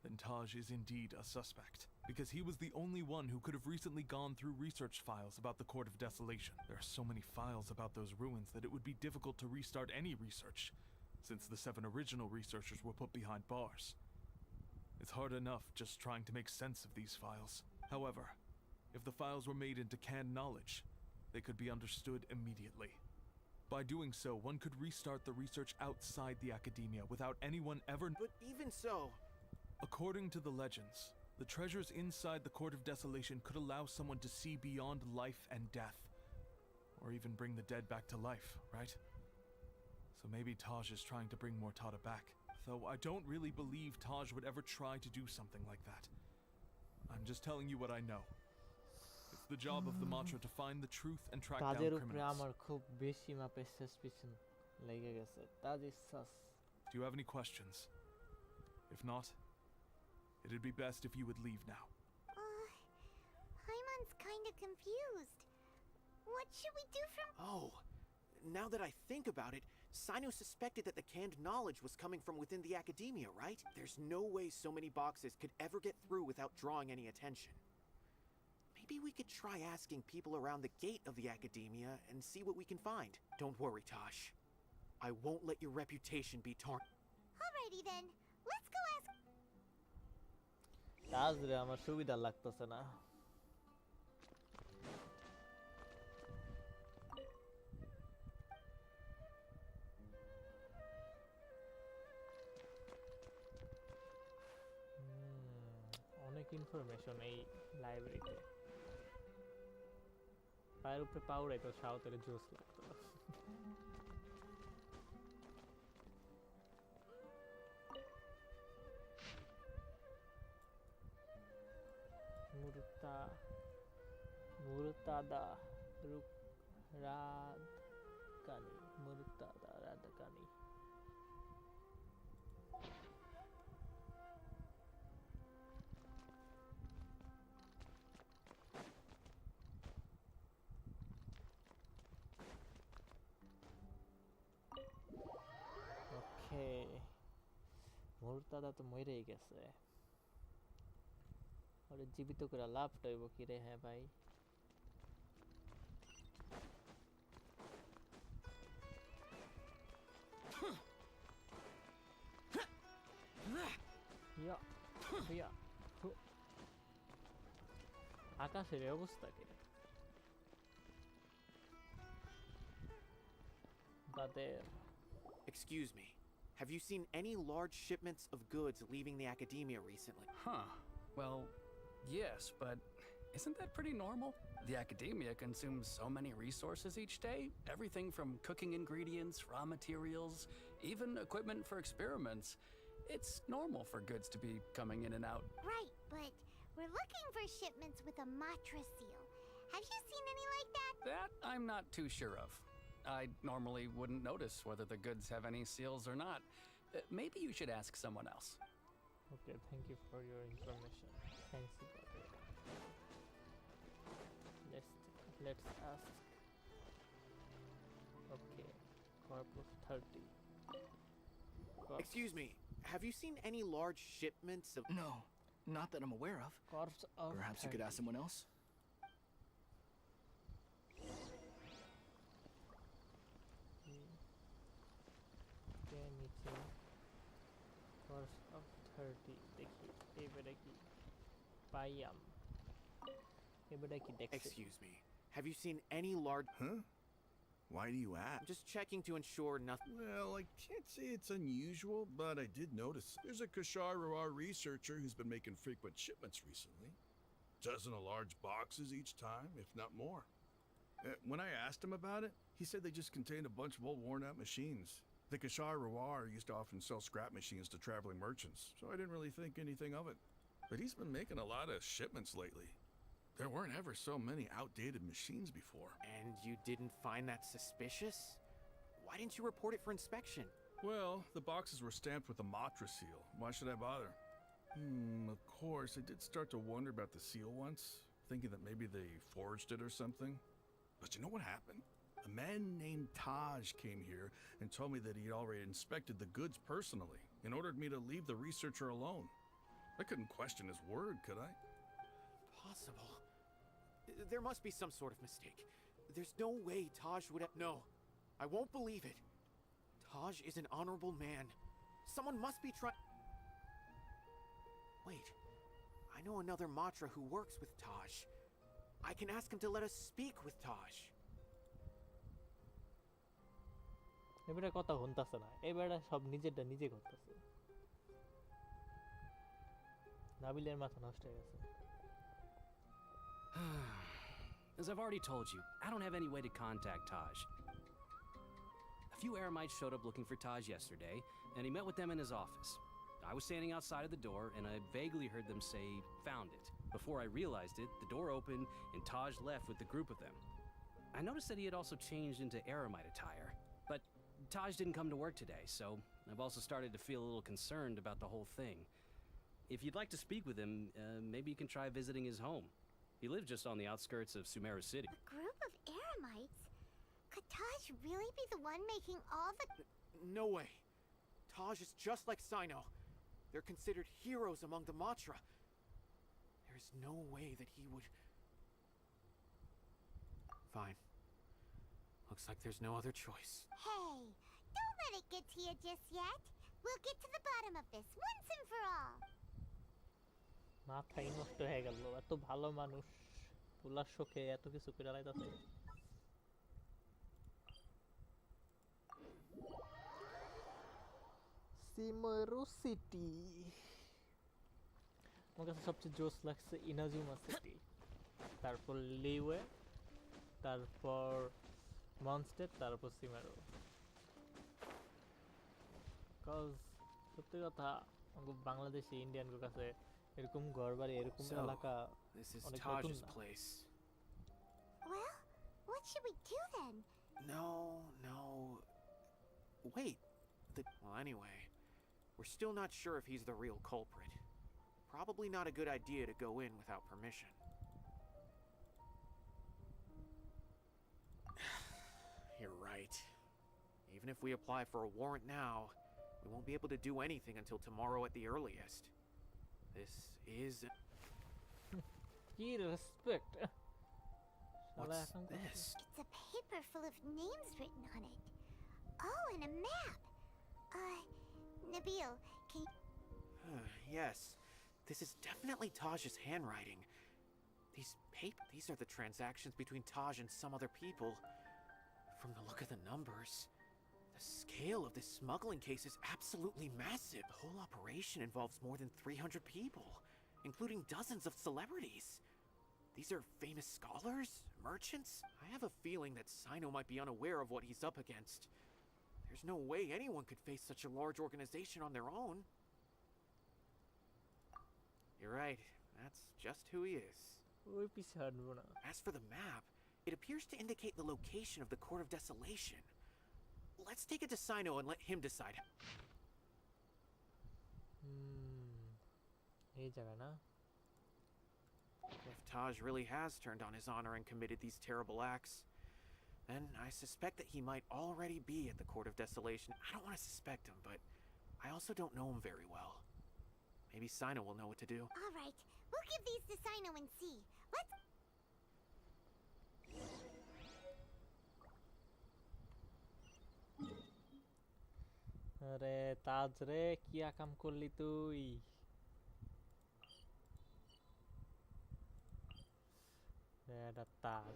then Taj is indeed a suspect. Because he was the only one who could have recently gone through research files about the Court of Desolation. There are so many files about those ruins that it would be difficult to restart any research, since the 7 original researchers were put behind bars. It's hard enough just trying to make sense of these files. However, if the files were made into canned knowledge, they could be understood immediately. By doing so, one could restart the research outside the academia without anyone ever... But even so... According to the legends, the treasures inside the Court of Desolation could allow someone to see beyond life and death. Or even bring the dead back to life, right? So maybe Taj is trying to bring Mortada back. Though I don't really believe Taj would ever try to do something like that. I'm just telling you what I know. It's the job of the Matra to find the truth and track down তাদের উপরে criminals. আমার খুব বেশি মাপের suspicion লেগে গেছে তাজ is সাস Do you have any questions? If not, it'd be best if you would leave now. Paimon's kinda confused. What should we do from... Oh, now that I think about it, Cyno suspected that the canned knowledge was coming from within the academia, right? There's no way so many boxes could ever get through without drawing any attention. Maybe we could try asking people around the gate of the academia and see what we can find. Don't worry, Tosh. I won't let your reputation be tarnished. Alrighty then, let's go ask... তাজ রে আমার সুবিধা লাগতেছে না অনেক information এই লাইব্রেরিতে পায়ের উপরে পাউড়াই তো সাউথের জোস লাগতো Murtada Radkani Murtada Radkani Okay Murtada তো মরেই গেছে ওরে জীবিত করে লাভটা হইব কি রে হ্যাঁ ভাই ইয়া ইয়া আকাশের অবস্থা কি তাদের Excuse me. Have you seen any large shipments of goods leaving the academia recently? Huh. Well, yes, but isn't that pretty normal? The academia consumes so many resources each day. Everything from cooking ingredients, raw materials, even equipment for experiments. It's normal for goods to be coming in and out. Right, but we're looking for shipments with a Matra seal. Have you seen any like that? That I'm not too sure of. I normally wouldn't notice whether the goods have any seals or not. Maybe you should ask someone else. Okay, thank you for your information. Thanks, brother. Let's ask. Okay, Corp of 30. Excuse me, have you seen any large shipments of... No, not that I'm aware of. Corps of Perhaps 30. you could ask someone else? Corps of 30. দেখি এবারে কি পাইয়াম এবারে কি দেখছি Excuse me, have you seen any large... Huh? Why do you ask? I'm just checking to ensure nothing... Well, I can't say it's unusual, but I did notice. There's a Kashar Rawar researcher who's been making frequent shipments recently. Dozen of large boxes each time, if not more. When I asked him about it, he said they just contained a bunch of old worn-out machines. The Kashar Rawar used to often sell scrap machines to traveling merchants, so I didn't really think anything of it. But he's been making a lot of shipments lately. There weren't ever so many outdated machines before. And you didn't find that suspicious? Why didn't you report it for inspection? Well, the boxes were stamped with the Matra seal. Why should I bother? Of course, I did start to wonder about the seal once, thinking that maybe they forged it or something. But you know what happened? A man named Taj came here and told me that he'd already inspected the goods personally and ordered me to leave the researcher alone. I couldn't question his word, could I? Possible. There must be some sort of mistake. There's no way Taj would have... No, I won't believe it. Taj is an honorable man. Someone must be trying... Wait, I know another Matra who works with Taj. I can ask him to let us speak with Taj. এবারে কথা হনতাছে না, এবারে সব নিজেরটা নিজে করতেছে। নাবিলের মাথা নষ্ট হয়ে গেছে। As I've already told you, I don't have any way to contact Taj. A few Eremites showed up looking for Taj yesterday, and he met with them in his office. I was standing outside of the door, and I vaguely heard them say, "Found it." Before I realized it, the door opened, and Taj left with the group of them. I noticed that he had also changed into Eremite attire, but Taj didn't come to work today, so I've also started to feel a little concerned about the whole thing. If you'd like to speak with him, maybe you can try visiting his home. He lives just on the outskirts of Sumeru City. A group of Eremites? Could Taj really be the one making all the... No way. Taj is just like Cyno. They're considered heroes among the Matra. There's no way that he would... Fine. Looks like there's no other choice. Hey, don't let it get to you just yet. We'll get to the bottom of this once and for all. মাথাই নষ্ট হয়ে গেল, এত ভালো মানুষ তোলার শোকে এত কিছু করে লাইতাছে। সিমরু সিটি আমার কাছে সবচেয়ে জোস লাগছে ইনাজুমা সিটি, তারপর লিওয়ে, তারপর মনস্টেড, তারপর সিমেরু। কজ সত্যি কথা বাংলাদেশি ইন্ডিয়ান কাছে এরকম ঘরবাড়ি এরকম এলাকা অনেক নতুন না। Well, what should we do then? No. Wait. Well, anyway, we're still not sure if he's the real culprit. Probably not a good idea to go in without permission. You're right. Even if we apply for a warrant now, we won't be able to do anything until tomorrow at the earliest. This is... কি respect. What's this? It's a paper full of names written on it. Oh, and a map. Nabil, can you... Yes, this is definitely Taj's handwriting. These are the transactions between Taj and some other people. From the look of the numbers, the scale of this smuggling case is absolutely massive. The whole operation involves more than 300 people, including dozens of celebrities. These are famous scholars, merchants. I have a feeling that Cyno might be unaware of what he's up against. There's no way anyone could face such a large organization on their own. You're right, that's just who he is. As for the map, it appears to indicate the location of the Court of Desolation. Let's take it to Cyno and let him decide. If Taj really has turned on his honor and committed these terrible acts, then I suspect that he might already be at the Court of Desolation. I don't want to suspect him, but I also don't know him very well. Maybe Cyno will know what to do. All right, we'll give these to Cyno and see. Let's... আরে তাজ রে, কি আকাম করলি তুই? এটা তাজ।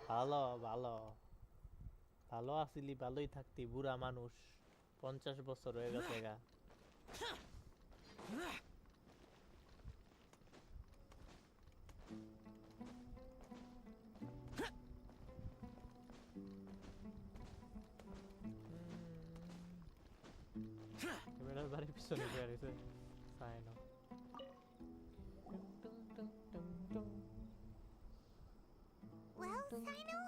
ভালো ভালো ভালো আসিলি, ভালোই থাকতি, বুড়া মানুষ, 50 বছর হয়ে গেছে গা। এবার বাড়ির পিছনে পড়ে গেছে সাইনো। Cyno?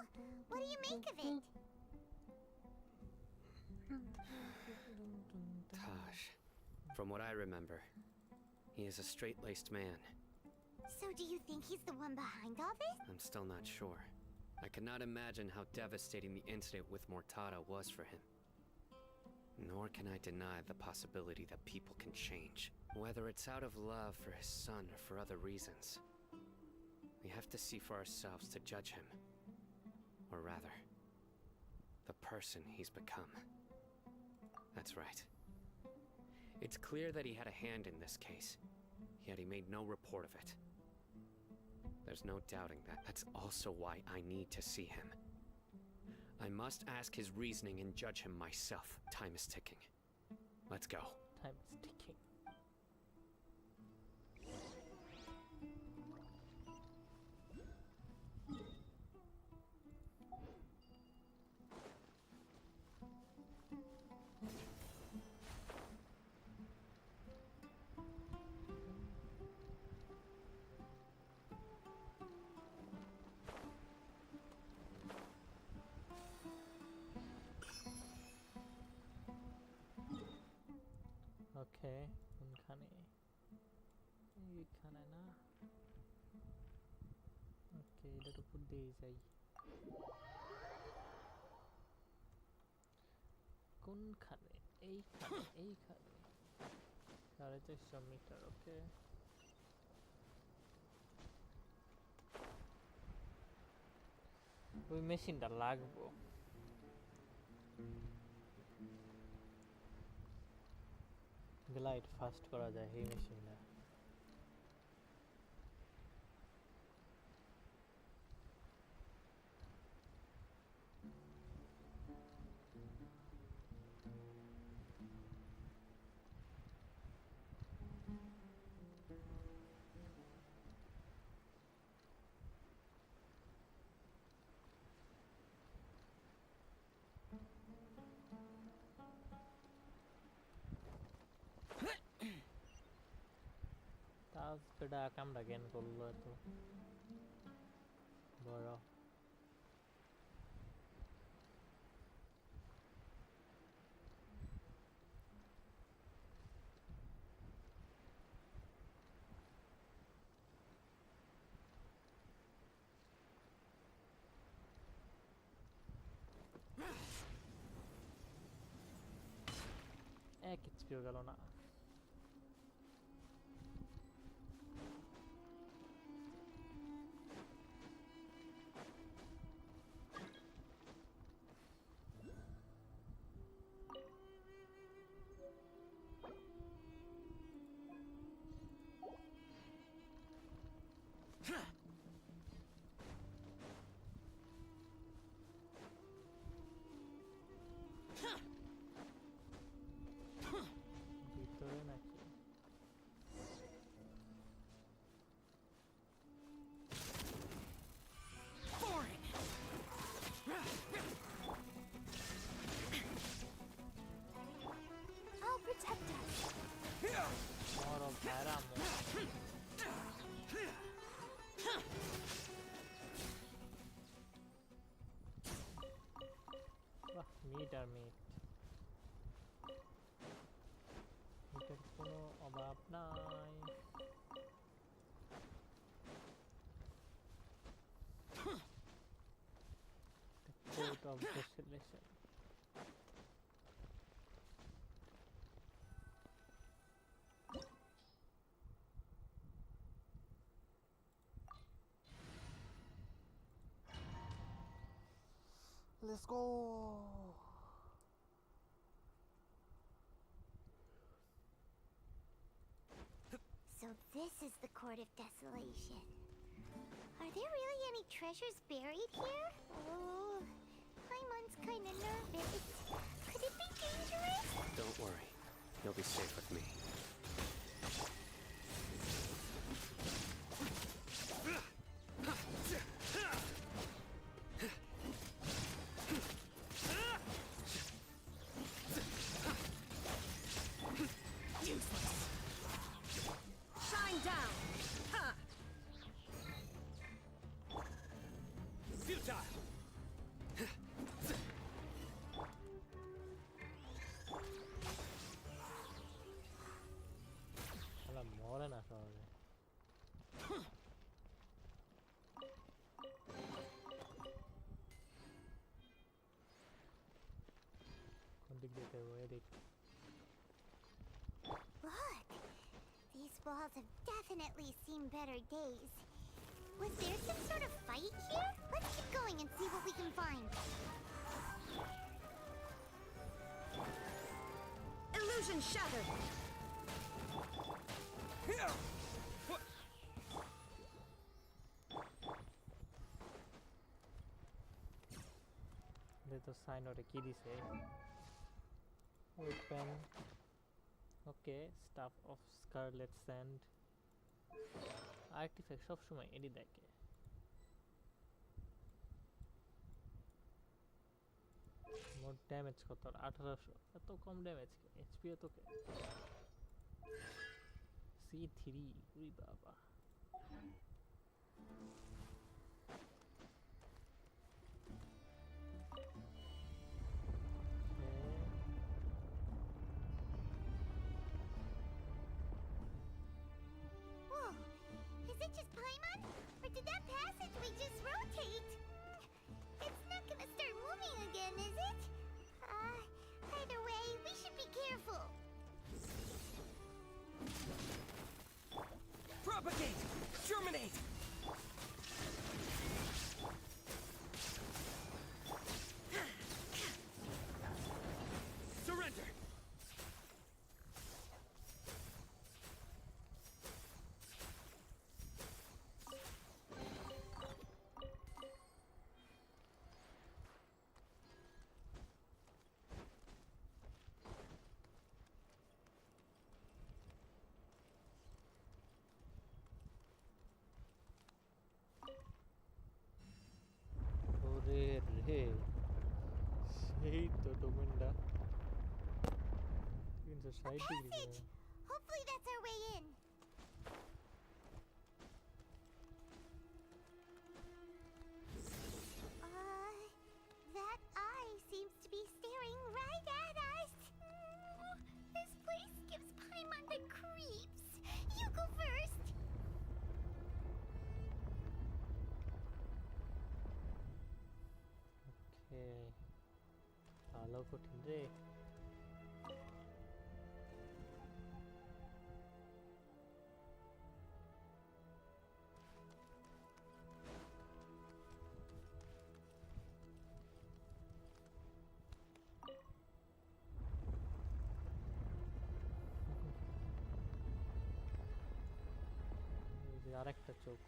What do you make of it? Taj. From what I remember, he is a straight-laced man. So do you think he's the one behind all this? I'm still not sure. I cannot imagine how devastating the incident with Mortada was for him. Nor can I deny the possibility that people can change. Whether it's out of love for his son or for other reasons. We have to see for ourselves to judge him. Or rather, the person he's become. That's right. It's clear that he had a hand in this case, yet he made no report of it. There's no doubting that. That's also why I need to see him. I must ask his reasoning and judge him myself. Time is ticking. Let's go. Time is ticking. Okay, কোনখানে এইখানে না ওকে এটার উপর দিয়ে যাই কোনখানে এইখানে 450 metre ওকে ওই মেশিনটা লাগবো গ্লাইড ফাস্ট করা যায় এই মেশিনটা পেডা কামড়া জ্ঞান করলো এত বড় এক এইচপিও গেল না ভিতরে নাকি I'll protect us. মরো ভাইরা বাহ মিট আর মিট মিটের কোনো অভাব নাই কোর্ট অফ ডেসিলেশন Let's go. So this is the Court of Desolation. Are there really any treasures buried here? Oh, Paimon's kinda nervous. Could it be dangerous? Don't worry. You'll be safe with me. Shine down! Ha! Futile! দিক দিতে হবে এদিক Look! These walls have definitely seen better days. Was there some sort of fight here? Let's keep going and see what we can find. Illusion shattered. Here. দে তো সাইনোরে কি দিছে open okay stuff of scarlet sand artefact সবসময় এডি দেখে মোট damage কত 1800 এত কম ড্যামেজ এইচপি এত কে C3 উই বাবা Whoa! Is it just Paimon? Or did that passageway just rotate? It's not gonna start moving again, is it? Either way, we should be careful. Propagate! Germinate! Surrender! ওরে রে সেই তো ডোমেনটা 360 degree Passage! Hopefully that's our way in. That eye seems to be staring right at us. This place gives Paimon the creeps. You go first. ওকে ভালো কঠিন রে এই যে আরেকটা চোখ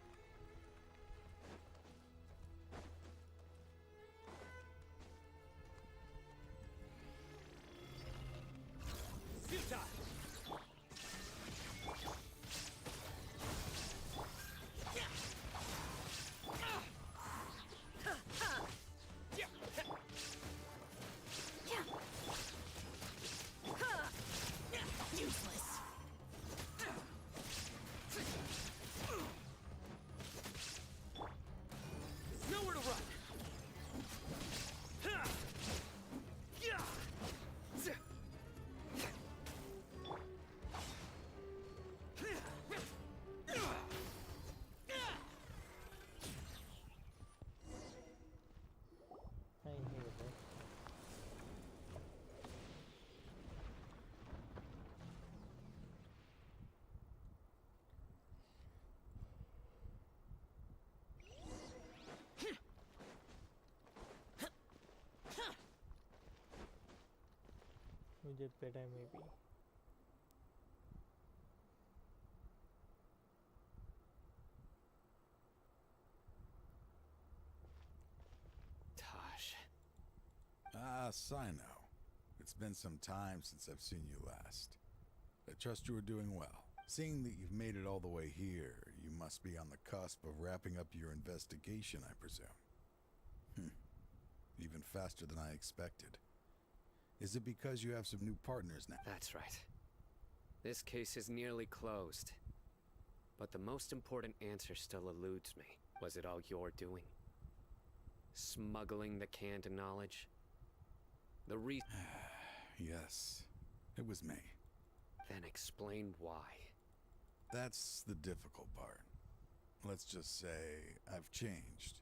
Futile! Useless. Nowhere to run! এই হয়ে গেছে मुझे पेड़ा में भी Taj. Ah, Cyno. It's been some time since I've seen you last. I trust you are doing well. Seeing that you've made it all the way here, you must be on the cusp of wrapping up your investigation, I presume. Even faster than I expected. Is it because you have some new partners now? That's right. This case is nearly closed. But the most important answer still eludes me. Was it all your doing? Smuggling the canned knowledge? Yes, it was me. Then explain why. That's the difficult part. Let's just say I've changed.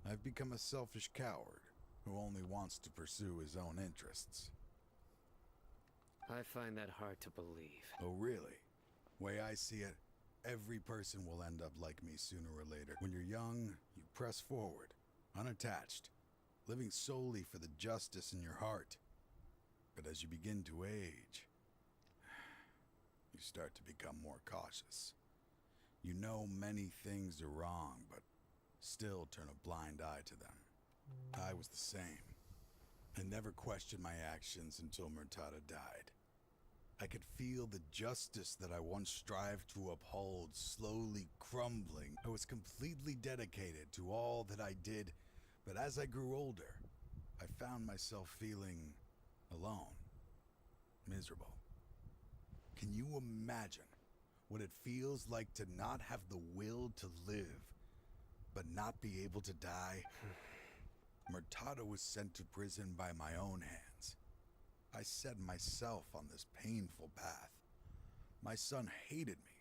I've become a selfish coward who only wants to pursue his own interests. I find that hard to believe. Oh, really? Way I see it, every person will end up like me sooner or later. When you're young, you press forward, unattached, living solely for the justice in your heart. But as you begin to age, you start to become more cautious. You know many things are wrong, but still turn a blind eye to them. I was the same. I never questioned my actions until Murtada died. I could feel the justice that I once strived to uphold slowly crumbling. I was completely dedicated to all that I did, but as I grew older, I found myself feeling alone, miserable. Can you imagine what it feels like to not have the will to live, but not be able to die? Murtada was sent to prison by my own hands. I set myself on this painful path. My son hated me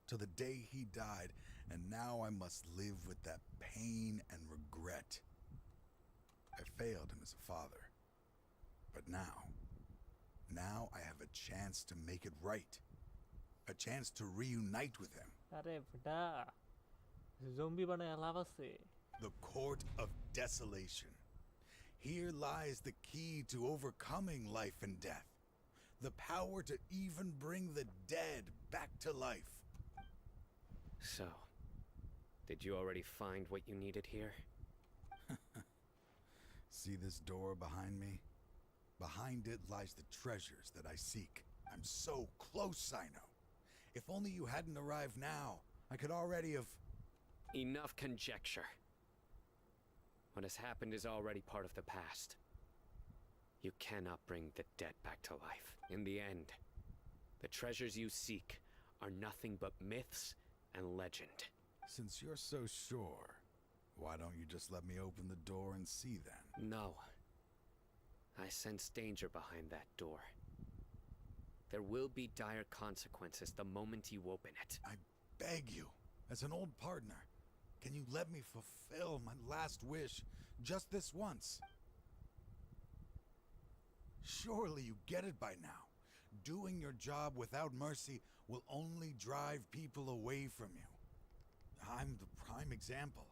till the day he died, and now I must live with that pain and regret. I failed him as a father. But now I have a chance to make it right. A chance to reunite with him. আরে বেটা zombie বানায় লাভ আছে The Court of Desolation. Here lies the key to overcoming life and death. The power to even bring the dead back to life. So, did you already find what you needed here? See this door behind me? Behind it lies the treasures that I seek. I'm so close, Cyno. If only you hadn't arrived now, I could already have... Enough conjecture. What has happened is already part of the past. You cannot bring the dead back to life. In the end, the treasures you seek are nothing but myths and legend. Since you're so sure, why don't you just let me open the door and see then? No. I sense danger behind that door. There will be dire consequences the moment you open it. I beg you, as an old partner, can you let me fulfill my last wish just this once? Surely you get it by now. Doing your job without mercy will only drive people away from you. I'm the prime example.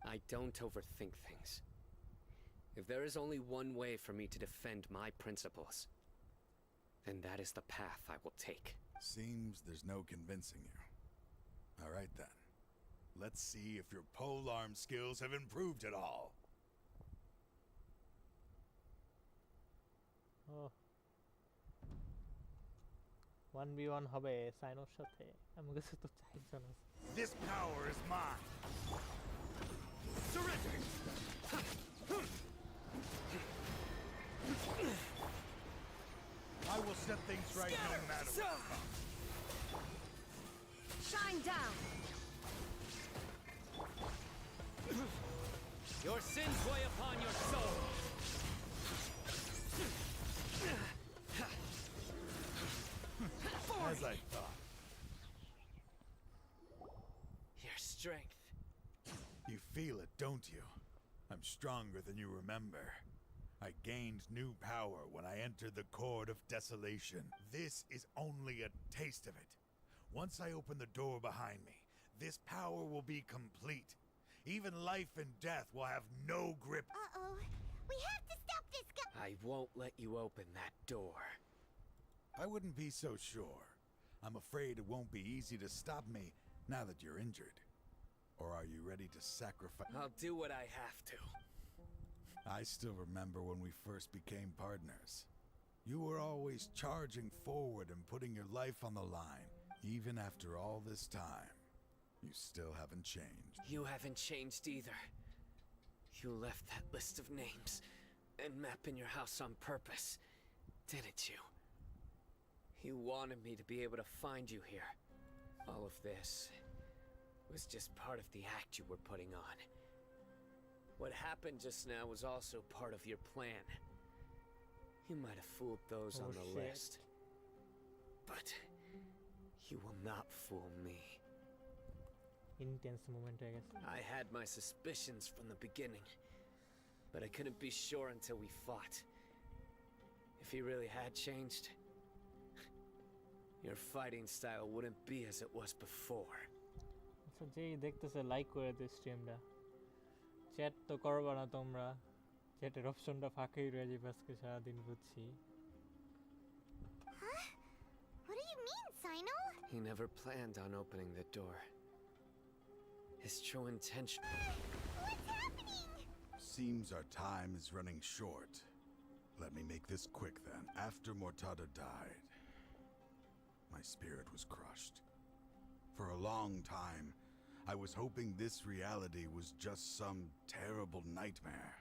I don't overthink things. If there is only one way for me to defend my principles, then that is the path I will take. Seems there's no convincing you. All right then. Let's see if your polearm skills have improved at all. O 1v1 হবে সাইনোর সাথে আমার কাছে তো চারজন আছে This power is mine. Surrender. I will set things right no matter what comes. Shine down. Your sins weigh upon your soul. As I thought. Your strength. You feel it, don't you? I'm stronger than you remember. I gained new power when I entered the Court of Desolation. This is only a taste of it. Once I open the door behind me, this power will be complete. Even life and death will have no grip. Uh-oh. We have to stop this guy. I won't let you open that door. I wouldn't be so sure. I'm afraid it won't be easy to stop me now that you're injured. Or are you ready to sacrifice? I'll do what I have to. I still remember when we first became partners. You were always charging forward and putting your life on the line. Even after all this time, you still haven't changed. You haven't changed either. You left that list of names and map in your house on purpose, didn't you? You wanted me to be able to find you here. All of this was just part of the act you were putting on. What happened just now was also part of your plan. You might have fooled those on the list. But you will not fool me. Intense moment, I guess. I had my suspicions from the beginning, but I couldn't be sure until we fought. If he really had changed, your fighting style wouldn't be as it was before. আচ্ছা যেই দেখতেছে like করে দিও স্ট্রিমটা chat তো করবা না তোমরা চ্যাটের অপশনটা ফাঁকাই রয়ে যাবে আজকে সারাদিন বুঝছি Huh? What do you mean, Cyno? He never planned on opening the door. His true intention... What's happening? Seems our time is running short. Let me make this quick then. After Mortada died, my spirit was crushed. For a long time, I was hoping this reality was just some terrible nightmare.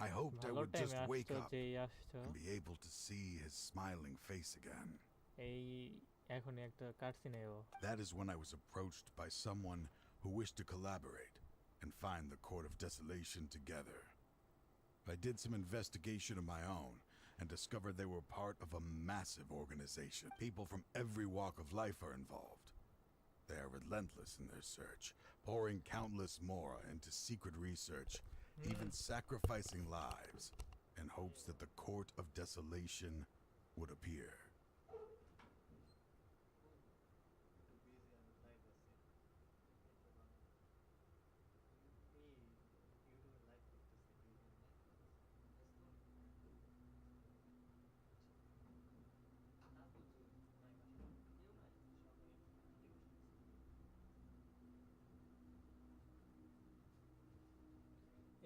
I hoped I would just wake up and be able to see his smiling face again. That is when I was approached by someone who wished to collaborate and find the Court of Desolation together. I did some investigation of my own and discovered they were part of a massive organization. People from every walk of life are involved. They are relentless in their search, pouring countless mora into secret research, even sacrificing lives in hopes that the Court of Desolation would appear.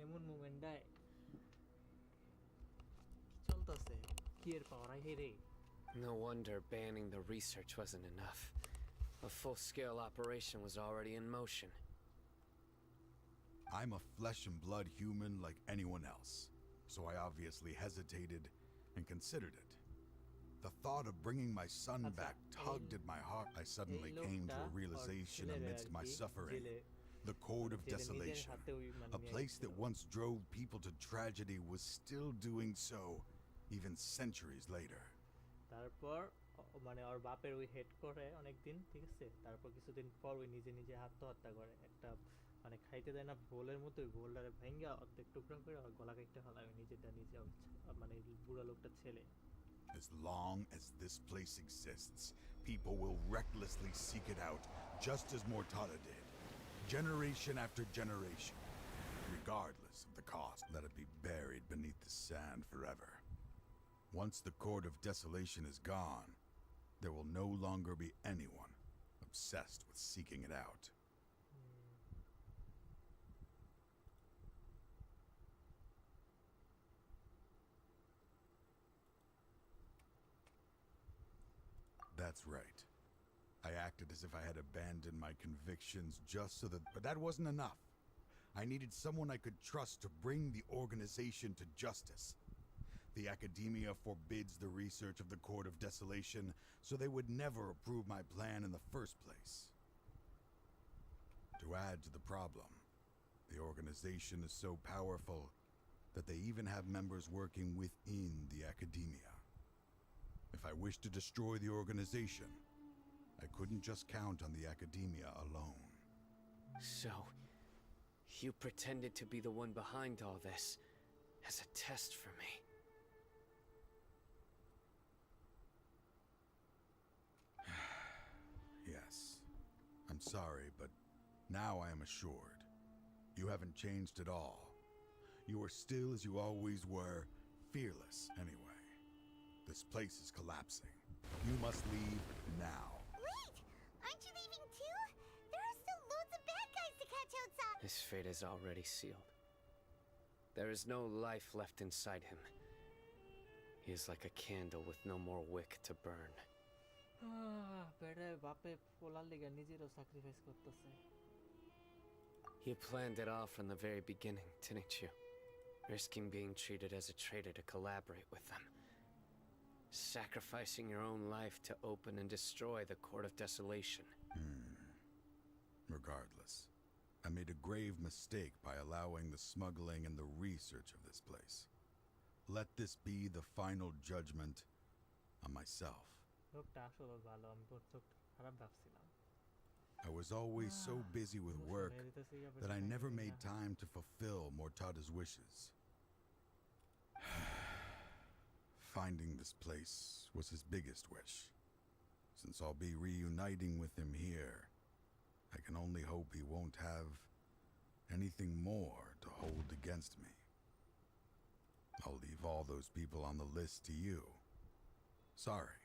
এমন moment দেয় কি চলতেছে কি এর পাওয়ার I রে No wonder banning the research wasn't enough. A full-scale operation was already in motion. I'm a flesh and blood human like anyone else, so I obviously hesitated and considered it. The thought of bringing my son back tugged at my heart. I suddenly came to a realization amidst my suffering. The Court of Desolation, a place that once drove people to tragedy, was still doing so, even centuries later. তারপর মানে ওর বাপের ওই head করে অনেকদিন ঠিক আছে তারপর কিছুদিন পর ওই নিজে নিজে আত্মহত্যা করে একটা মানে খাইতে দেয় না বোলের মতো ওই বোলটারে ভেঙ্গা অর্ধেক টুকরা করে আর গলা কেটে ফেলায় নিজেটা নিজে মানে বুড়া লোকটা ছেলে As long as this place exists, people will recklessly seek it out, just as Mortada did. Generation after generation, regardless of the cost. Let it be buried beneath the sand forever. Once the Court of Desolation is gone, there will no longer be anyone obsessed with seeking it out. That's right. I acted as if I had abandoned my convictions just so that... But that wasn't enough. I needed someone I could trust to bring the organization to justice. The Academia forbids the research of the Court of Desolation, so they would never approve my plan in the first place. To add to the problem, the organization is so powerful that they even have members working within the Academia. If I wished to destroy the organization, I couldn't just count on the Academia alone. So, you pretended to be the one behind all this, as a test for me. Yes. I'm sorry, but now I am assured. You haven't changed at all. You are still as you always were, fearless anyway. This place is collapsing. You must leave now. Wait! Aren't you leaving too? There are still loads of bad guys to catch outside. His fate is already sealed. There is no life left inside him. He is like a candle with no more wick to burn. You planned it all from the very beginning, didn't you? Risking being treated as a traitor to collaborate with them. Sacrificing your own life to open and destroy the Court of Desolation. Regardless, I made a grave mistake by allowing the smuggling and the research of this place. Let this be the final judgment on myself. I was always so busy with work that I never made time to fulfill Mortada's wishes. finding this place was his biggest wish. Since I'll be reuniting with him here, I can only hope he won't have anything more to hold against me. I'll leave all those people on the list to you. Sorry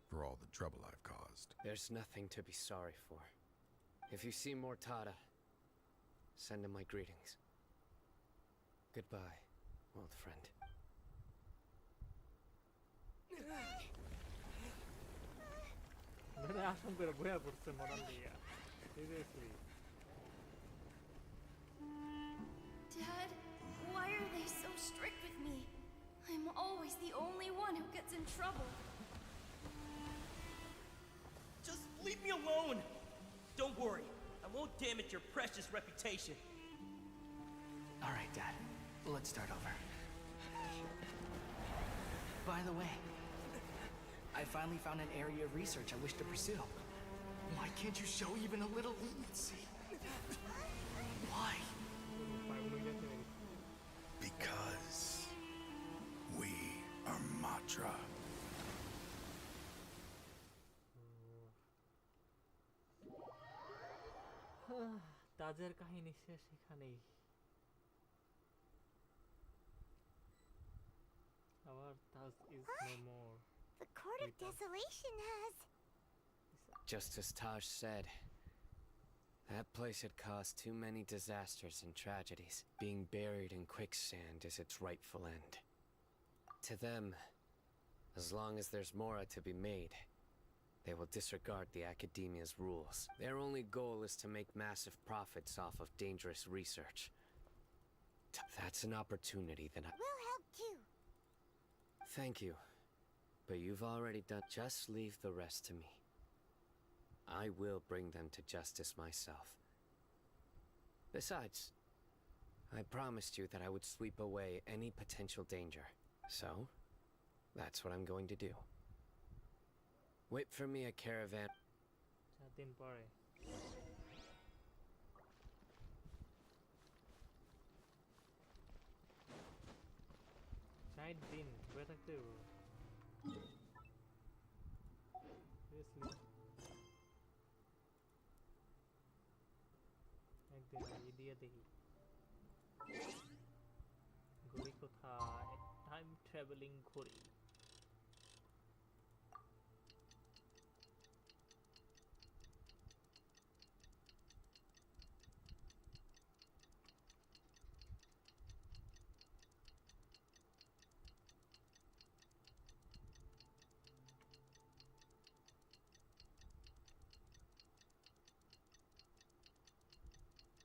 for all the trouble I've caused. There's nothing to be sorry for. If you see Mortada, send him my greetings. Goodbye, old friend. Dad, why are they so strict with me? I'm always the only one who gets in trouble. Just leave me alone! Don't worry, I won't damage your precious reputation. Alright, Dad. Let's start over. By the way, I finally found an area of research I wish to pursue. Why can't you show even a little leniency? Why? Because we are Matra. তাজের কাহিনী শেষ এখানেই। আবার তাজ is no more. The Court of Desolation has... Just as Taj said, that place had caused too many disasters and tragedies. Being buried in quicksand is its rightful end. To them, as long as there's Mora to be made, they will disregard the Academia's rules. Their only goal is to make massive profits off of dangerous research. That's an opportunity that We'll help too. Thank you. But you've already done. Just leave the rest to me. I will bring them to justice myself. Besides, I promised you that I would sweep away any potential danger. So, that's what I'm going to do. Wait for me a caravan. 4 দিন পরে চার দিন বয়ে থাকতে হবে seriously একদিন এই দিয়ে দেখি ঘড়ি কোথায় টাইম ট্রাভেলিং ঘড়ি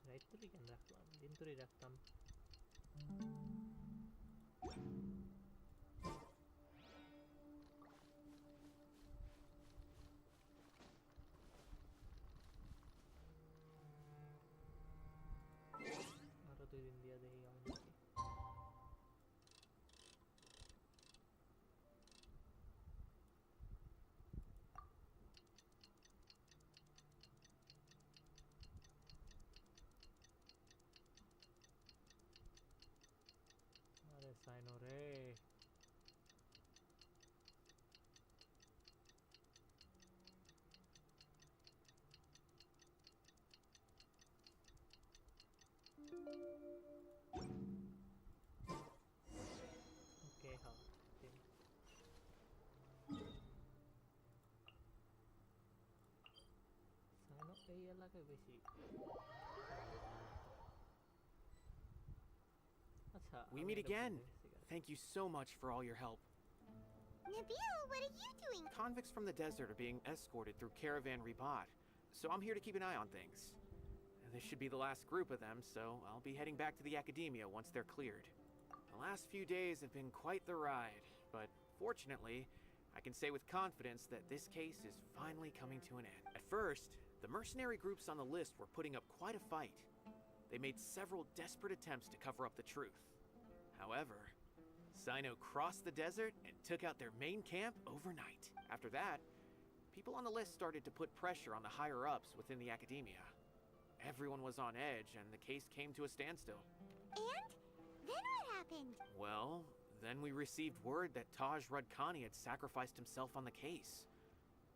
রাইট তুলি কেন রাখলাম দিন তুলি রাখতাম আরো 2 দিন দিয়া দেখি আমি দেখি আরে সাইনো রে ওকে হ্যাঁ দিন সাইনো এই এলাকায় বেশি আচ্ছা We meet again. Thank you so much for all your help. Nabil, what are you doing? Convicts from the desert are being escorted through Caravan Ribat, so I'm here to keep an eye on things. This should be the last group of them, so I'll be heading back to the Academia once they're cleared. The last few days have been quite the ride, but fortunately, I can say with confidence that this case is finally coming to an end. At first, the mercenary groups on the list were putting up quite a fight. They made several desperate attempts to cover up the truth. However, Cyno crossed the desert and took out their main camp overnight. After that, people on the list started to put pressure on the higher-ups within the Academia. Everyone was on edge, and the case came to a standstill. And? Then what happened? Well, Then we received word that Taj Radkani had sacrificed himself on the case.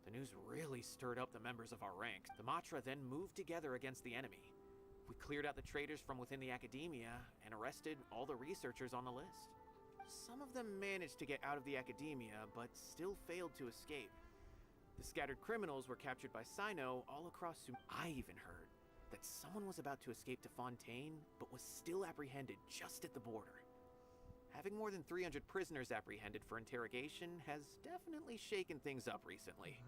The news really stirred up the members of our ranks. The Matra then moved together against the enemy. We cleared out the traitors from within the academia and arrested all the researchers on the list. Some of them managed to get out of the academia, but still failed to escape. The scattered criminals were captured by Cyno all across I even heard that someone was about to escape to Fontaine, but was still apprehended just at the border. Having more than 300 prisoners apprehended for interrogation has definitely shaken things up recently.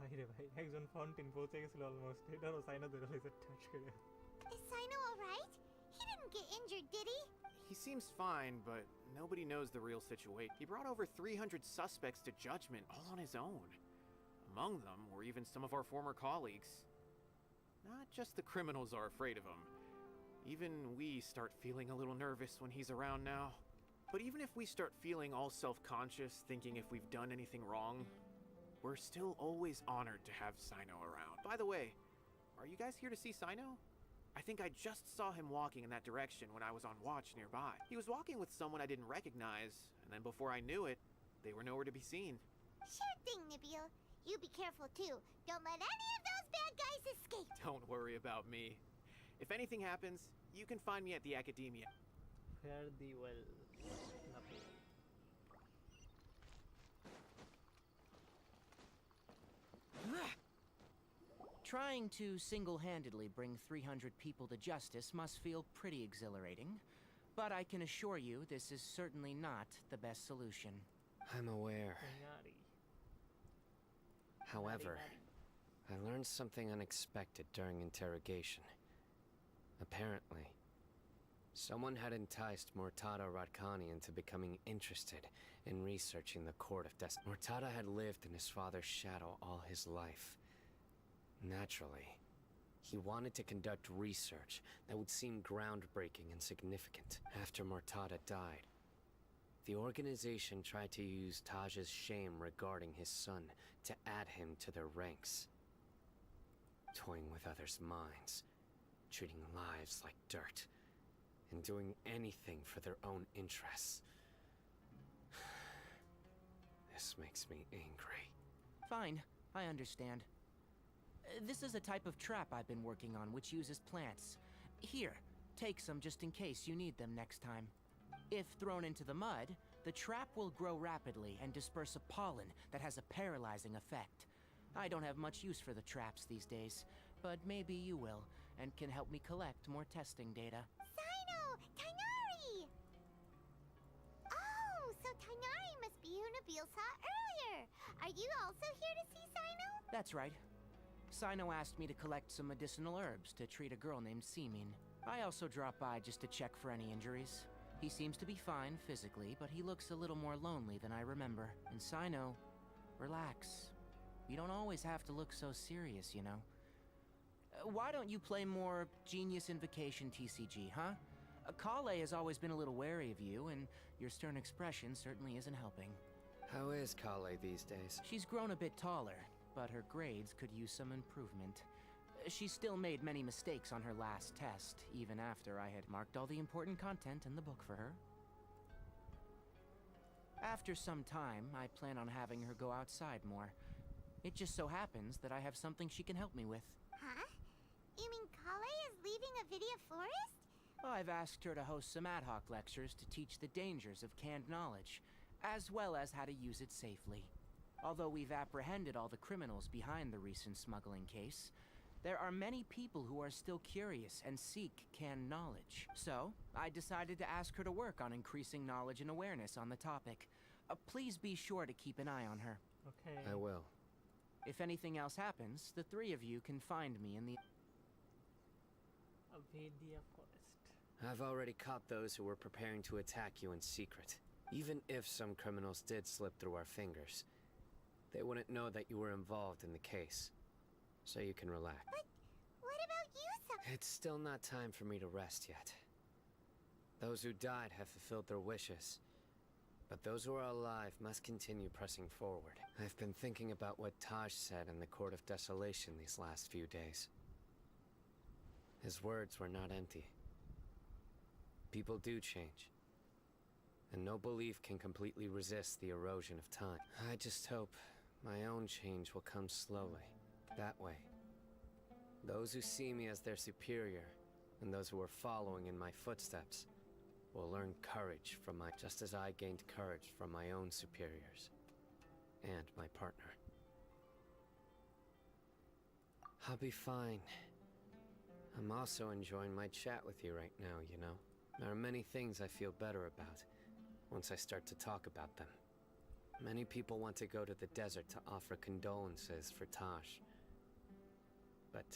একজন ফন্টেন পৌঁছে গেছিল almost এটারও সাইনো ধরে লইছে touch করে Is Cyno alright? He didn't get injured, did he? He seems fine, but nobody knows the real situation. He brought over 300 suspects to judgment all on his own. Among them were even some of our former colleagues. Not just the criminals are afraid of him. Even we start feeling a little nervous when he's around now. But even if we start feeling all self-conscious, thinking if we've done anything wrong, we're still always honored to have Cyno around. By the way, are you guys here to see Cyno? I think I just saw him walking in that direction when I was on watch nearby. He was walking with someone I didn't recognize, and then before I knew it, they were nowhere to be seen. Sure thing, Nabil. You be careful too. Don't let any of those bad guys escape. Don't worry about me. If anything happens, you can find me at the academia. Fare thee well, Nabil. Trying to single-handedly bring 300 people to justice must feel pretty exhilarating, but I can assure you this is certainly not the best solution. I'm aware. However, I learned something unexpected during interrogation. Apparently, someone had enticed Mortada Radkani into becoming interested in researching the Court of Destiny. Mortada had lived in his father's shadow all his life. Naturally, he wanted to conduct research that would seem groundbreaking and significant. After Mortada died, the organization tried to use Taj's shame regarding his son to add him to their ranks. Toying with others' minds, treating lives like dirt, and doing anything for their own interests. This makes me angry. Fine, I understand. This is a type of trap I've been working on which uses plants. Here, take some just in case you need them next time. If thrown into the mud, the trap will grow rapidly and disperse a pollen that has a paralyzing effect. I don't have much use for the traps these days, but maybe you will, and can help me collect more testing data. Cyno! Tighnari! Oh, so Tighnari must be who Nabil saw earlier. Are you also here to see Cyno? That's right. Cyno asked me to collect some medicinal herbs to treat a girl named Simin. I also dropped by just to check for any injuries. He seems to be fine physically, but he looks a little more lonely than I remember. And Cyno, relax. You don't always have to look so serious, you know. Why don't you play more Genius Invocation TCG, huh? Kale has always been a little wary of you, and your stern expression certainly isn't helping. How is Kale these days? She's grown a bit taller, but her grades could use some improvement. She still made many mistakes on her last test, even after I had marked all the important content in the book for her. After some time, I plan on having her go outside more. It just so happens that I have something she can help me with. Huh? You mean Kale is leaving Avidia Forest? I've asked her to host some ad hoc lectures to teach the dangers of canned knowledge, as well as how to use it safely. Although we've apprehended all the criminals behind the recent smuggling case, there are many people who are still curious and seek canned knowledge. So, I decided to ask her to work on increasing knowledge and awareness on the topic. Please be sure to keep an eye on her. Okay. I will. If anything else happens, the three of you can find me in the... Avidia Forest. I've already caught those who were preparing to attack you in secret. Even if some criminals did slip through our fingers, they wouldn't know that you were involved in the case. So you can relax. But what about you, It's still not time for me to rest yet. Those who died have fulfilled their wishes. But those who are alive must continue pressing forward. I've been thinking about what Taj said in the Court of Desolation these last few days. His words were not empty. People do change. and no belief can completely resist the erosion of time. I just hope my own change will come slowly, that way. Those who see me as their superior, and those who are following in my footsteps, will learn courage from my, just as I gained courage from my own superiors, and my partner. I'll be fine. I'm also enjoying my chat with you right now, you know? There are many things I feel better about once I start to talk about them. Many people want to go to the desert to offer condolences for Taj, but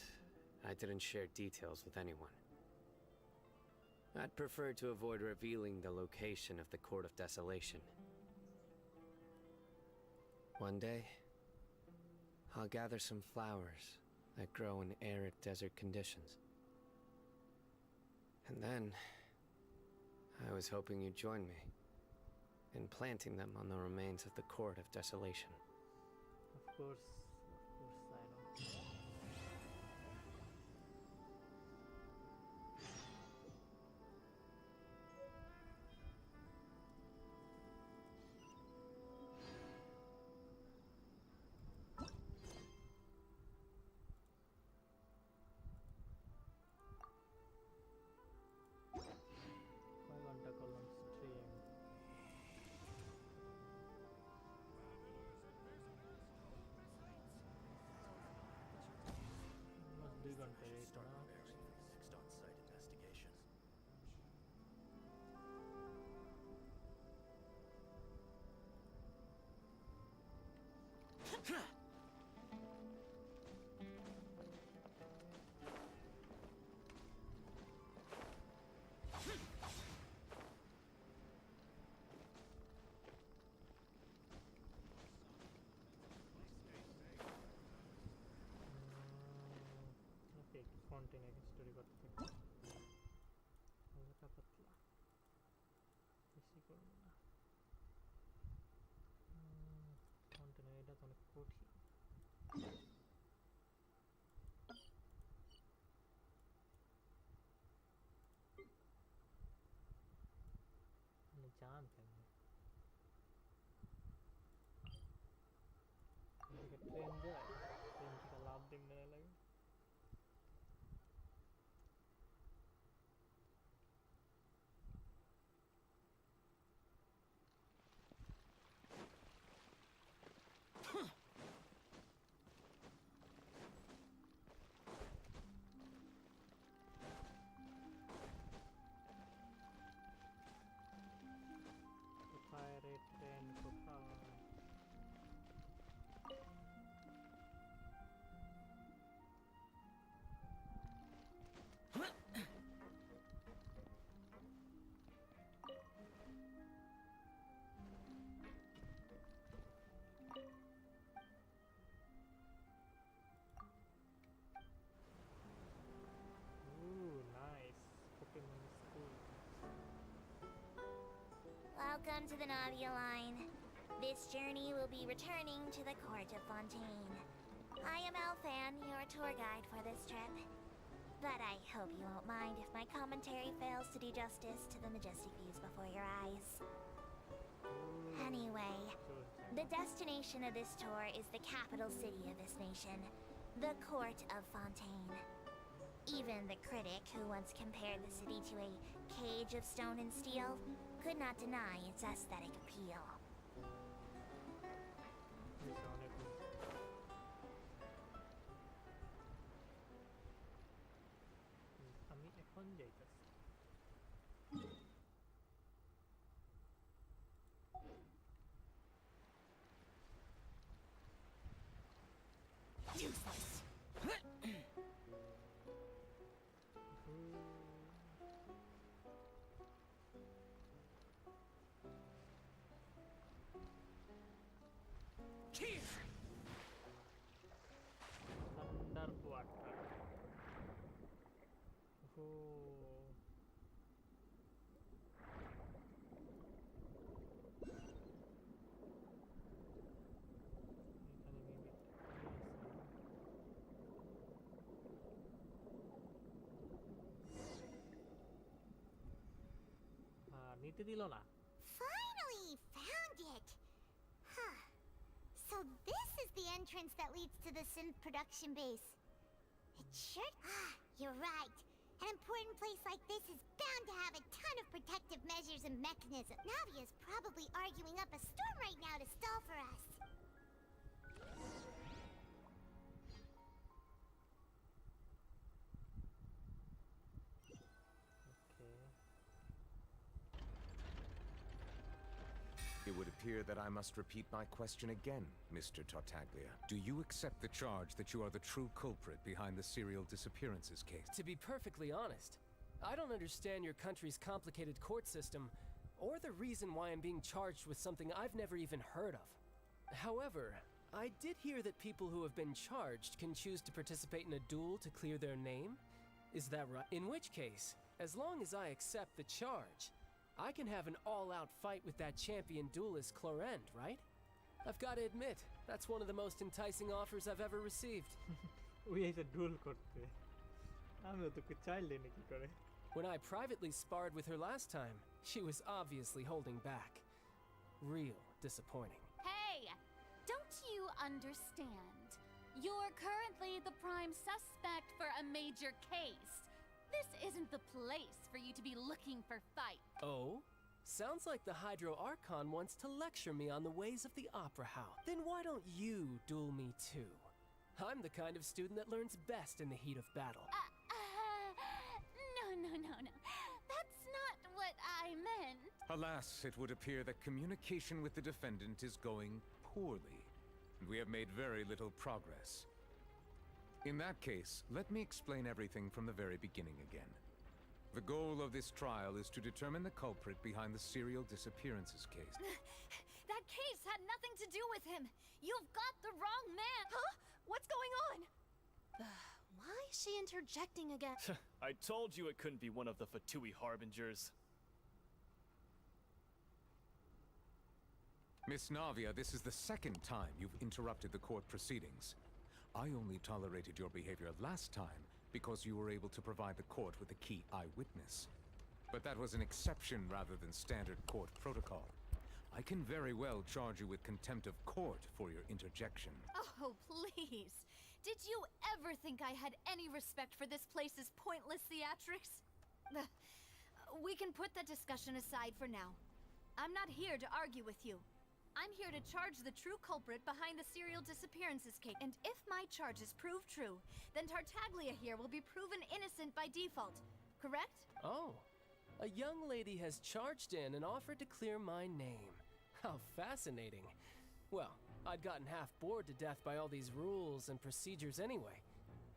I didn't share details with anyone. I'd prefer to avoid revealing the location of the Court of Desolation. One day, I'll gather some flowers that grow in arid desert conditions. And then, I was hoping you'd join me in planting them on the remains of the Court of Desolation. Of course, Cyno. কয় ঘন্টা করলাম stream? Almost 2 ঘন্টা eight না? Next on-site investigation. ওকে, ফন্টেন এক story করতে থাকি। হালকা পাতলা, বেশি করবো না। ফন্টেন এটা তো অনেক কঠিন। মানে জান কেমনে এদিকে ট্রেন যায়, ট্রেন থেকে লাভ দিন নেওয়া লাগে। কোথায় রে ট্রেন, কোথায়? Ooh, nice. Pokemon School. Welcome to the Navia line. This journey will be returning to the Court of Fontaine. I am Elfan, your tour guide for this trip. But I hope you won't mind if my commentary fails to do justice to the majestic views before your eyes. Anyway, the destination of this tour is the capital city of this nation, the Court of Fontaine. Even the critic who once compared the city to a cage of stone and steel could not deny its aesthetic appeal. আমি এখন যাইতাছি। Useless. Thunder water. নিতে দিল না। entrance that leads to the synth production base. It sure... Ah, you're right. An important place like this is bound to have a ton of protective measures and mechanisms. Navia's probably arguing up a storm right now to stall for us. It would appear that I must repeat my question again, Mr. Tartaglia. Do you accept the charge that you are the true culprit behind the serial disappearances case? To be perfectly honest, I don't understand your country's complicated court system, or the reason why I'm being charged with something I've never even heard of. However, I did hear that people who have been charged can choose to participate in a duel to clear their name. Is that right? In which case, as long as I accept the charge, I can have an all-out fight with that champion duelist Clorend, right? I've got to admit, that's one of the most enticing offers I've ever received. ওই এসে ডুল করতে আমিও তোকে চাইলে নাকি করে When I privately sparred with her last time, she was obviously holding back. Real disappointing. Hey! Don't you understand? You're currently the prime suspect for a major case. This isn't the place for you to be looking for fight. Oh? Sounds like the Hydro Archon wants to lecture me on the ways of the Opera House. Then why don't you duel me too? I'm the kind of student that learns best in the heat of battle. No. That's not what I meant. Alas, it would appear that communication with the defendant is going poorly, and we have made very little progress. In that case, let me explain everything from the very beginning again. The goal of this trial is to determine the culprit behind the serial disappearances case. That case had nothing to do with him. You've got the wrong man. Huh? What's going on? Why is she interjecting again? I told you it couldn't be one of the Fatui Harbingers. Miss Navia, this is the second time you've interrupted the court proceedings. I only tolerated your behavior last time because you were able to provide the court with a key eyewitness. But that was an exception rather than standard court protocol. I can very well charge you with contempt of court for your interjection. Oh, please. Did you ever think I had any respect for this place's pointless theatrics? We can put that discussion aside for now. I'm not here to argue with you. I'm here to charge the true culprit behind the serial disappearances case. And if my charges prove true, then Tartaglia here will be proven innocent by default. Correct? Oh, a young lady has charged in and offered to clear my name. How fascinating. Well, I'd gotten half bored to death by all these rules and procedures anyway.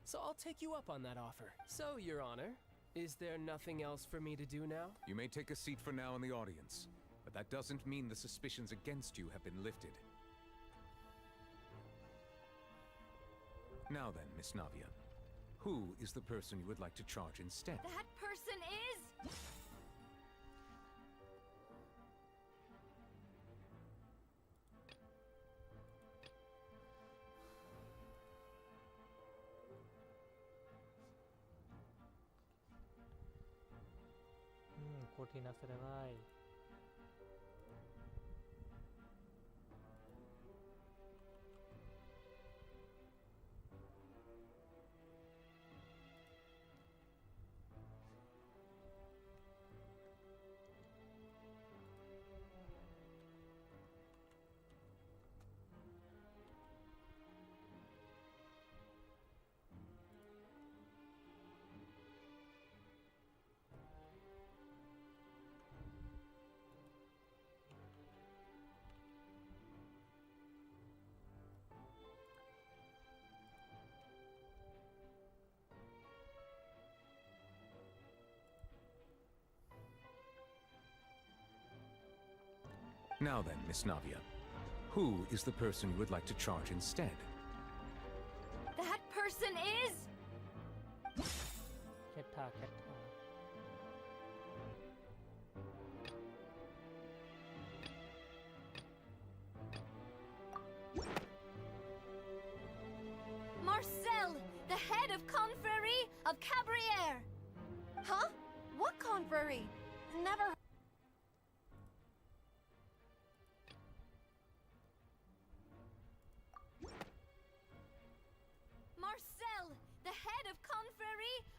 So I'll take you up on that offer. So, Your Honor, is there nothing else for me to do now? You may take a seat for now in the audience, but that doesn't mean the suspicions against you have been lifted. Now then, Miss Navia, who is the person you would like to charge instead? That person is... কঠিন আছে রে ভাই Now then, Miss Navia, who is the person you would like to charge instead? That person is... Ketta. Marcel, the head of Confrérie of Cabriere. Huh? What Confrérie? Never...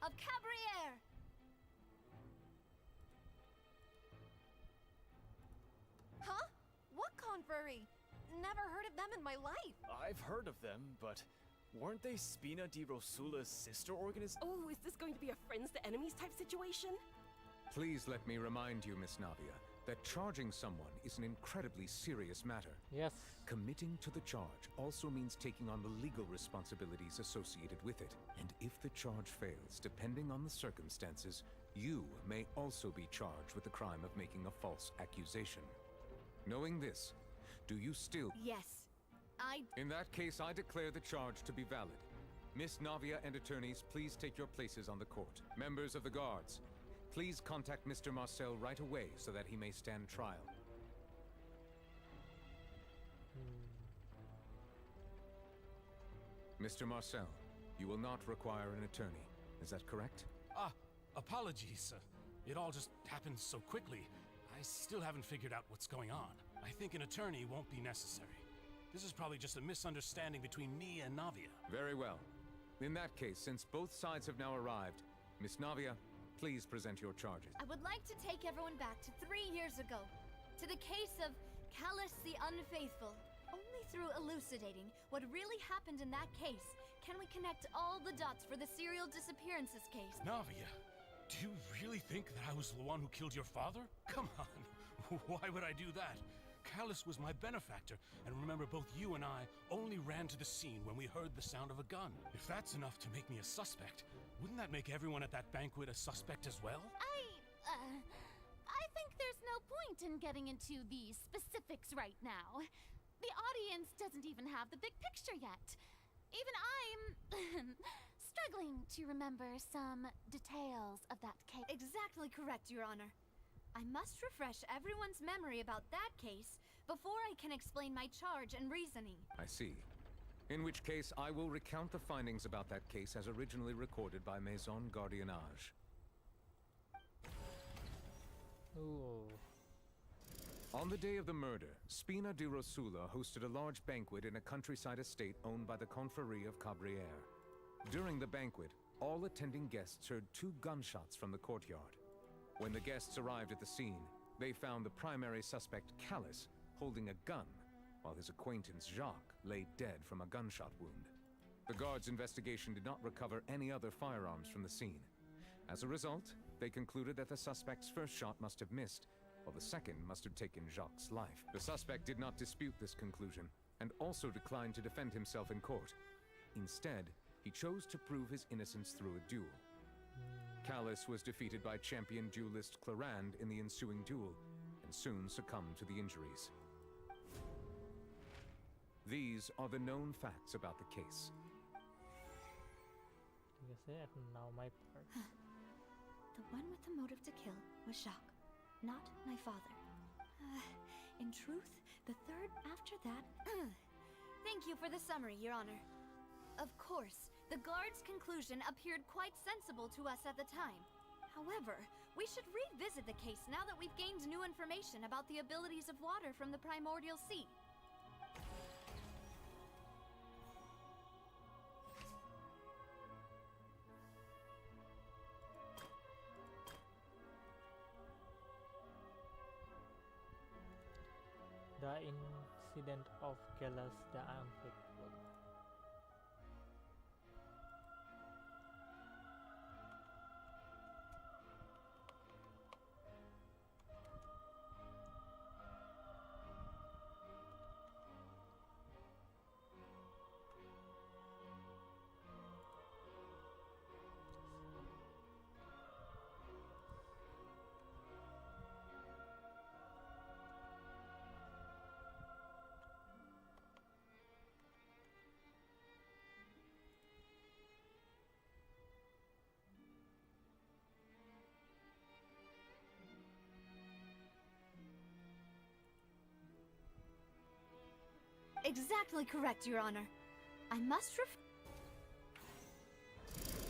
of Cabriere! Huh? What confrery? Never heard of them in my life. I've heard of them, but weren't they Spina di Rosula's sister organization? Oh, is this going to be a friends to enemies type situation? Please let me remind you, Miss Navia, that charging someone is an incredibly serious matter. Yes. Committing to the charge also means taking on the legal responsibilities associated with it. And if the charge fails, depending on the circumstances, you may also be charged with the crime of making a false accusation. Knowing this, do you still... Yes. In that case, I declare the charge to be valid. Miss Navia and attorneys, please take your places on the court. Members of the guards, please contact Mr. Marcel right away so that he may stand trial. Mr. Marcel, you will not require an attorney. Is that correct? Apologies. It all just happened so quickly. I still haven't figured out what's going on. I think an attorney won't be necessary. This is probably just a misunderstanding between me and Navia. Very well. In that case, since both sides have now arrived, Miss Navia, please present your charges. I would like to take everyone back to 3 years ago, to the case of Callus the Unfaithful. Only through elucidating what really happened in that case can we connect all the dots for the serial disappearances case. Navia, do you really think that I was the one who killed your father? Come on, why would I do that? Callus was my benefactor, and remember, both you and I only ran to the scene when we heard the sound of a gun. If that's enough to make me a suspect, wouldn't that make everyone at that banquet a suspect as well? I think there's no point in getting into the specifics right now. The audience doesn't even have the big picture yet. Even I'm struggling to remember some details of that case. Exactly correct, Your Honor. I must refresh everyone's memory about that case before I can explain my charge and reasoning. I see. In which case, I will recount the findings about that case as originally recorded by Maison Gardiennage. Ooh. On the day of the murder, Spina di Rosula hosted a large banquet in a countryside estate owned by the Confrérie of Cabriere. During the banquet, all attending guests heard 2 gunshots from the courtyard. When the guests arrived at the scene, they found the primary suspect, Callus, holding a gun, while his acquaintance, Jacques, lay dead from a gunshot wound. The guards' investigation did not recover any other firearms from the scene. As a result, they concluded that the suspect's first shot must have missed, while the second must have taken Jacques' life. The suspect did not dispute this conclusion, and also declined to defend himself in court. Instead, he chose to prove his innocence through a duel. Callus was defeated by champion duelist Clarand in the ensuing duel, and soon succumbed to the injuries. These are the known facts about the case. Yes, and now my part. The one with the motive to kill was Jacques, not my father. In truth, the third after that... Thank you for the summary, Your Honor. Of course, the guard's conclusion appeared quite sensible to us at the time. However, we should revisit the case now that we've gained new information about the abilities of water from the primordial sea. The incident of Callus the Unfaithful. Exactly correct, Your Honor. I must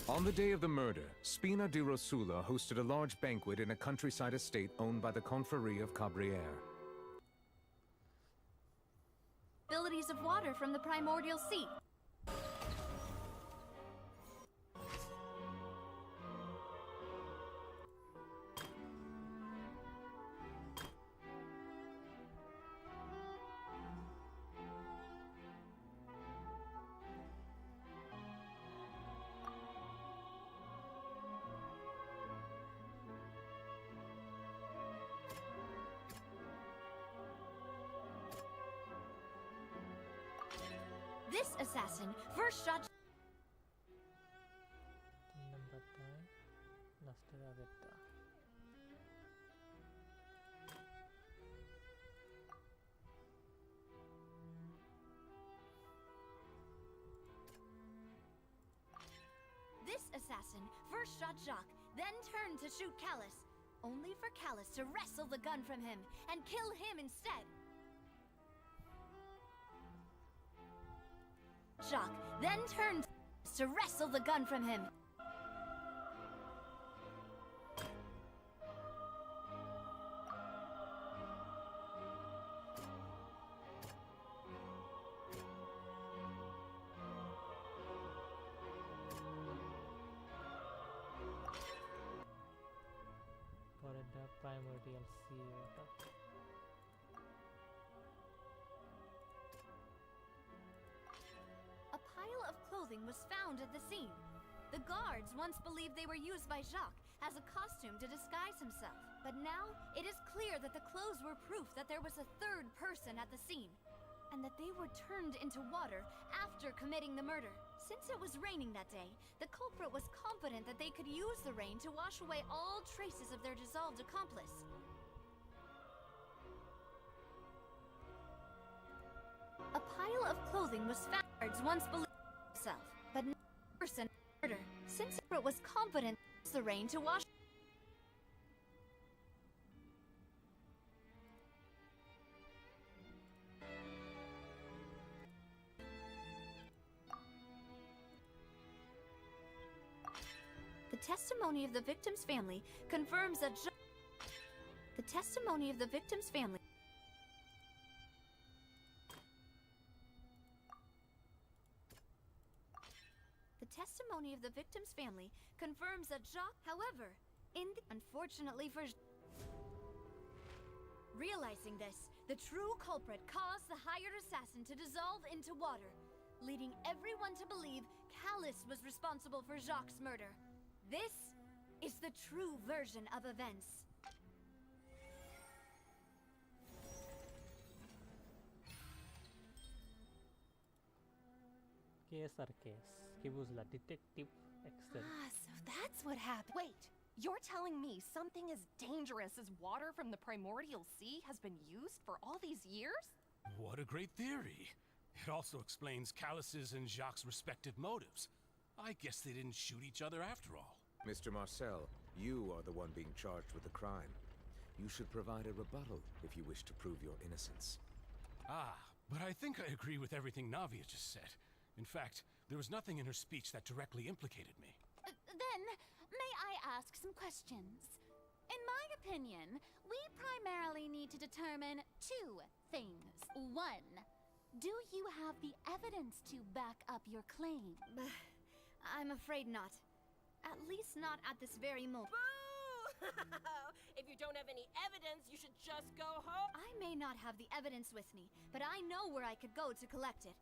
On the day of the murder, Spina di Rosula hosted a large banquet in a countryside estate owned by the Confrérie of Cabriere. abilities of water from the primordial sea. This assassin first shot. This assassin first shot Jacques, then turned to shoot Callus, only for Callus to wrestle the gun from him and kill him instead. Jacques then turned to wrestle the gun from him. The primordial theater. A pile of clothing was found at the scene. The guards once believed they were used by Jacques as a costume to disguise himself. But now, it is clear that the clothes were proof that there was a third person at the scene, and that they were turned into water after committing the murder. Since it was raining that day, the culprit was confident that they could use the rain to wash away all traces of their dissolved accomplice. A pile of clothing was found. Once believed himself, but no person murder. Since it was confident the rain to wash. The testimony of the victim's family confirms that the testimony of the victim's family. The testimony of the victim's family confirms that Jacques, however, unfortunately for realizing this, the true culprit caused the hired assassin to dissolve into water, leading everyone to believe Callus was responsible for Jacques' murder. This is the true version of events. Case or case? কি বুঝলা? Detective Excel. So that's what happened. Wait, you're telling me something as dangerous as water from the primordial sea has been used for all these years? What a great theory. It also explains Callus's and Jacques' respective motives. I guess they didn't shoot each other after all. Mr. Marcel, you are the one being charged with the crime. You should provide a rebuttal if you wish to prove your innocence. But I think I agree with everything Navia just said. In fact, there was nothing in her speech that directly implicated me. Then, may I ask some questions? In my opinion, we primarily need to determine two things. One, do you have the evidence to back up your claim? I'm afraid not. At least not at this very moment. If you don't have any evidence, you should just go home. I may not have the evidence with me, but I know where I could go to collect it.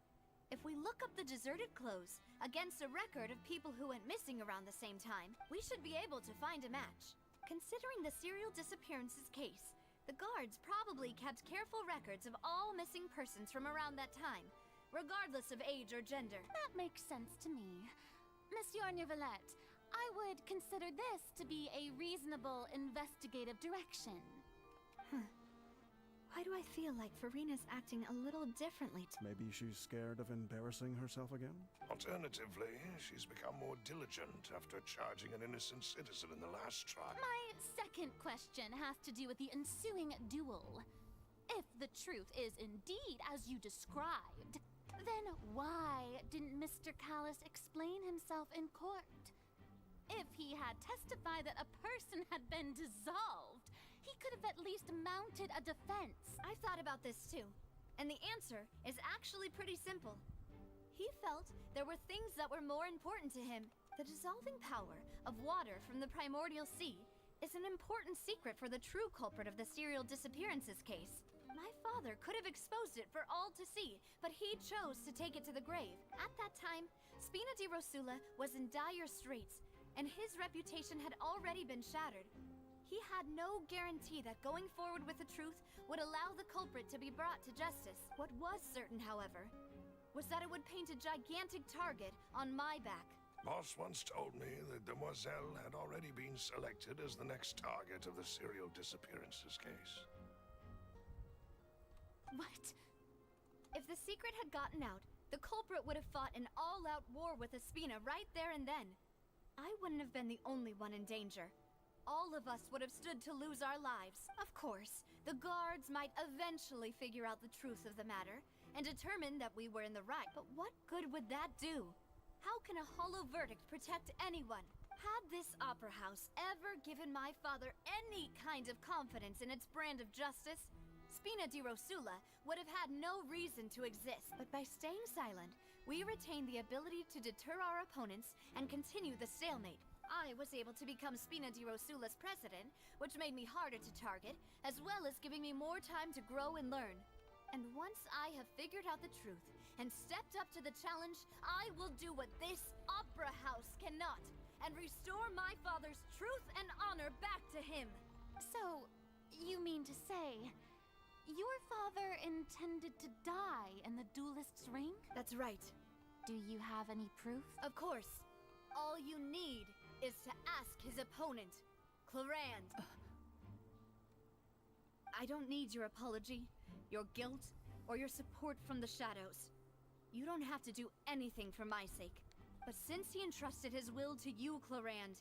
If we look up the deserted clothes against a record of people who went missing around the same time, we should be able to find a match. Considering the serial disappearances case, the guards probably kept careful records of all missing persons from around that time, regardless of age or gender. That makes sense to me. Monsieur Neuvillette, I would consider this to be a reasonable investigative direction. Why do I feel like Farina's acting a little differently? Maybe she's scared of embarrassing herself again? Alternatively, she's become more diligent after charging an innocent citizen in the last trial. My second question has to do with the ensuing duel. If the truth is indeed as you described, then why didn't Mr. Callus explain himself in court? If he had testified that a person had been dissolved, he could have at least mounted a defense. I thought about this too, and the answer is actually pretty simple. He felt there were things that were more important to him. The dissolving power of water from the primordial sea is an important secret for the true culprit of the serial disappearances case. My father could have exposed it for all to see, but he chose to take it to the grave. At that time, Spina di Rosula was in dire straits, and his reputation had already been shattered. He had no guarantee that going forward with the truth would allow the culprit to be brought to justice. What was certain, however, was that it would paint a gigantic target on my back. Boss once told me that Demoiselle had already been selected as the next target of the serial disappearances case. What? If the secret had gotten out, the culprit would have fought an all-out war with Espina right there and then. I wouldn't have been the only one in danger. All of us would have stood to lose our lives. Of course, the guards might eventually figure out the truth of the matter and determine that we were in the right. But what good would that do? How can a hollow verdict protect anyone? Had this opera house ever given my father any kind of confidence in its brand of justice, Spina di Rosula would have had no reason to exist. But by staying silent, we retained the ability to deter our opponents and continue the stalemate. I was able to become Spina di Rosula's president, which made me harder to target, as well as giving me more time to grow and learn. And once I have figured out the truth and stepped up to the challenge, I will do what this opera house cannot, and restore my father's truth and honor back to him. So, you mean to say, your father intended to die in the duelist's ring? That's right. Do you have any proof? Of course. All you need is to ask his opponent, Clarand. I don't need your apology, your guilt, or your support from the shadows. You don't have to do anything for my sake. But since he entrusted his will to you, Clarand,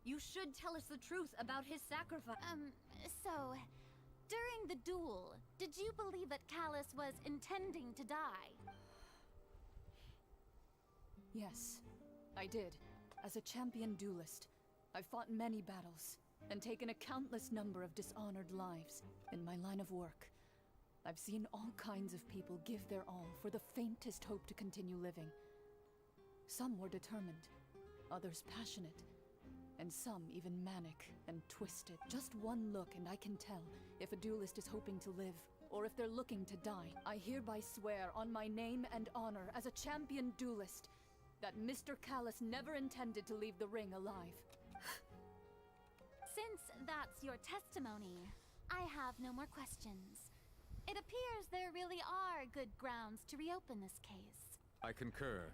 you should tell us the truth about his sacrifice. So, during the duel, did you believe that Callus was intending to die? Yes, I did. As a champion duelist, I've fought many battles and taken a countless number of dishonored lives in my line of work. I've seen all kinds of people give their all for the faintest hope to continue living. Some were determined, others passionate, and some even manic and twisted. Just one look and I can tell if a duelist is hoping to live or if they're looking to die. I hereby swear on my name and honor as a champion duelist that Mr. Callus never intended to leave the ring alive. Since that's your testimony, I have no more questions. It appears there really are good grounds to reopen this case. I concur.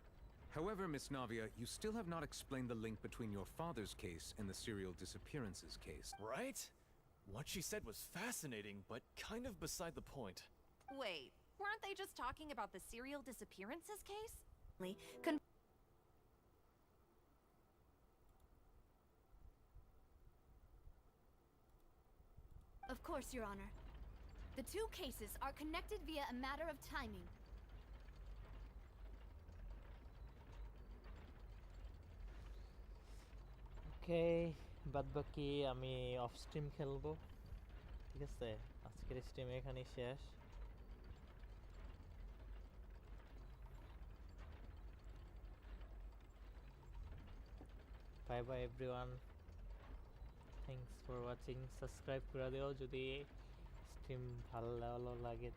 However, Miss Navia, you still have not explained the link between your father's case and the serial disappearances case. Right? What she said was fascinating, but kind of beside the point. Wait, weren't they just talking about the serial disappearances case? Of course, Your Honor. The two cases are connected via a matter of timing. ওকে, বাদ বাকি আমি of stream খেলবো, ঠিক আছে? আজকের stream এখানেই শেষ। Bye bye everyone, thanks for watching. Subscribe করে দিও যদি স্ট্রিম ভালো লাগে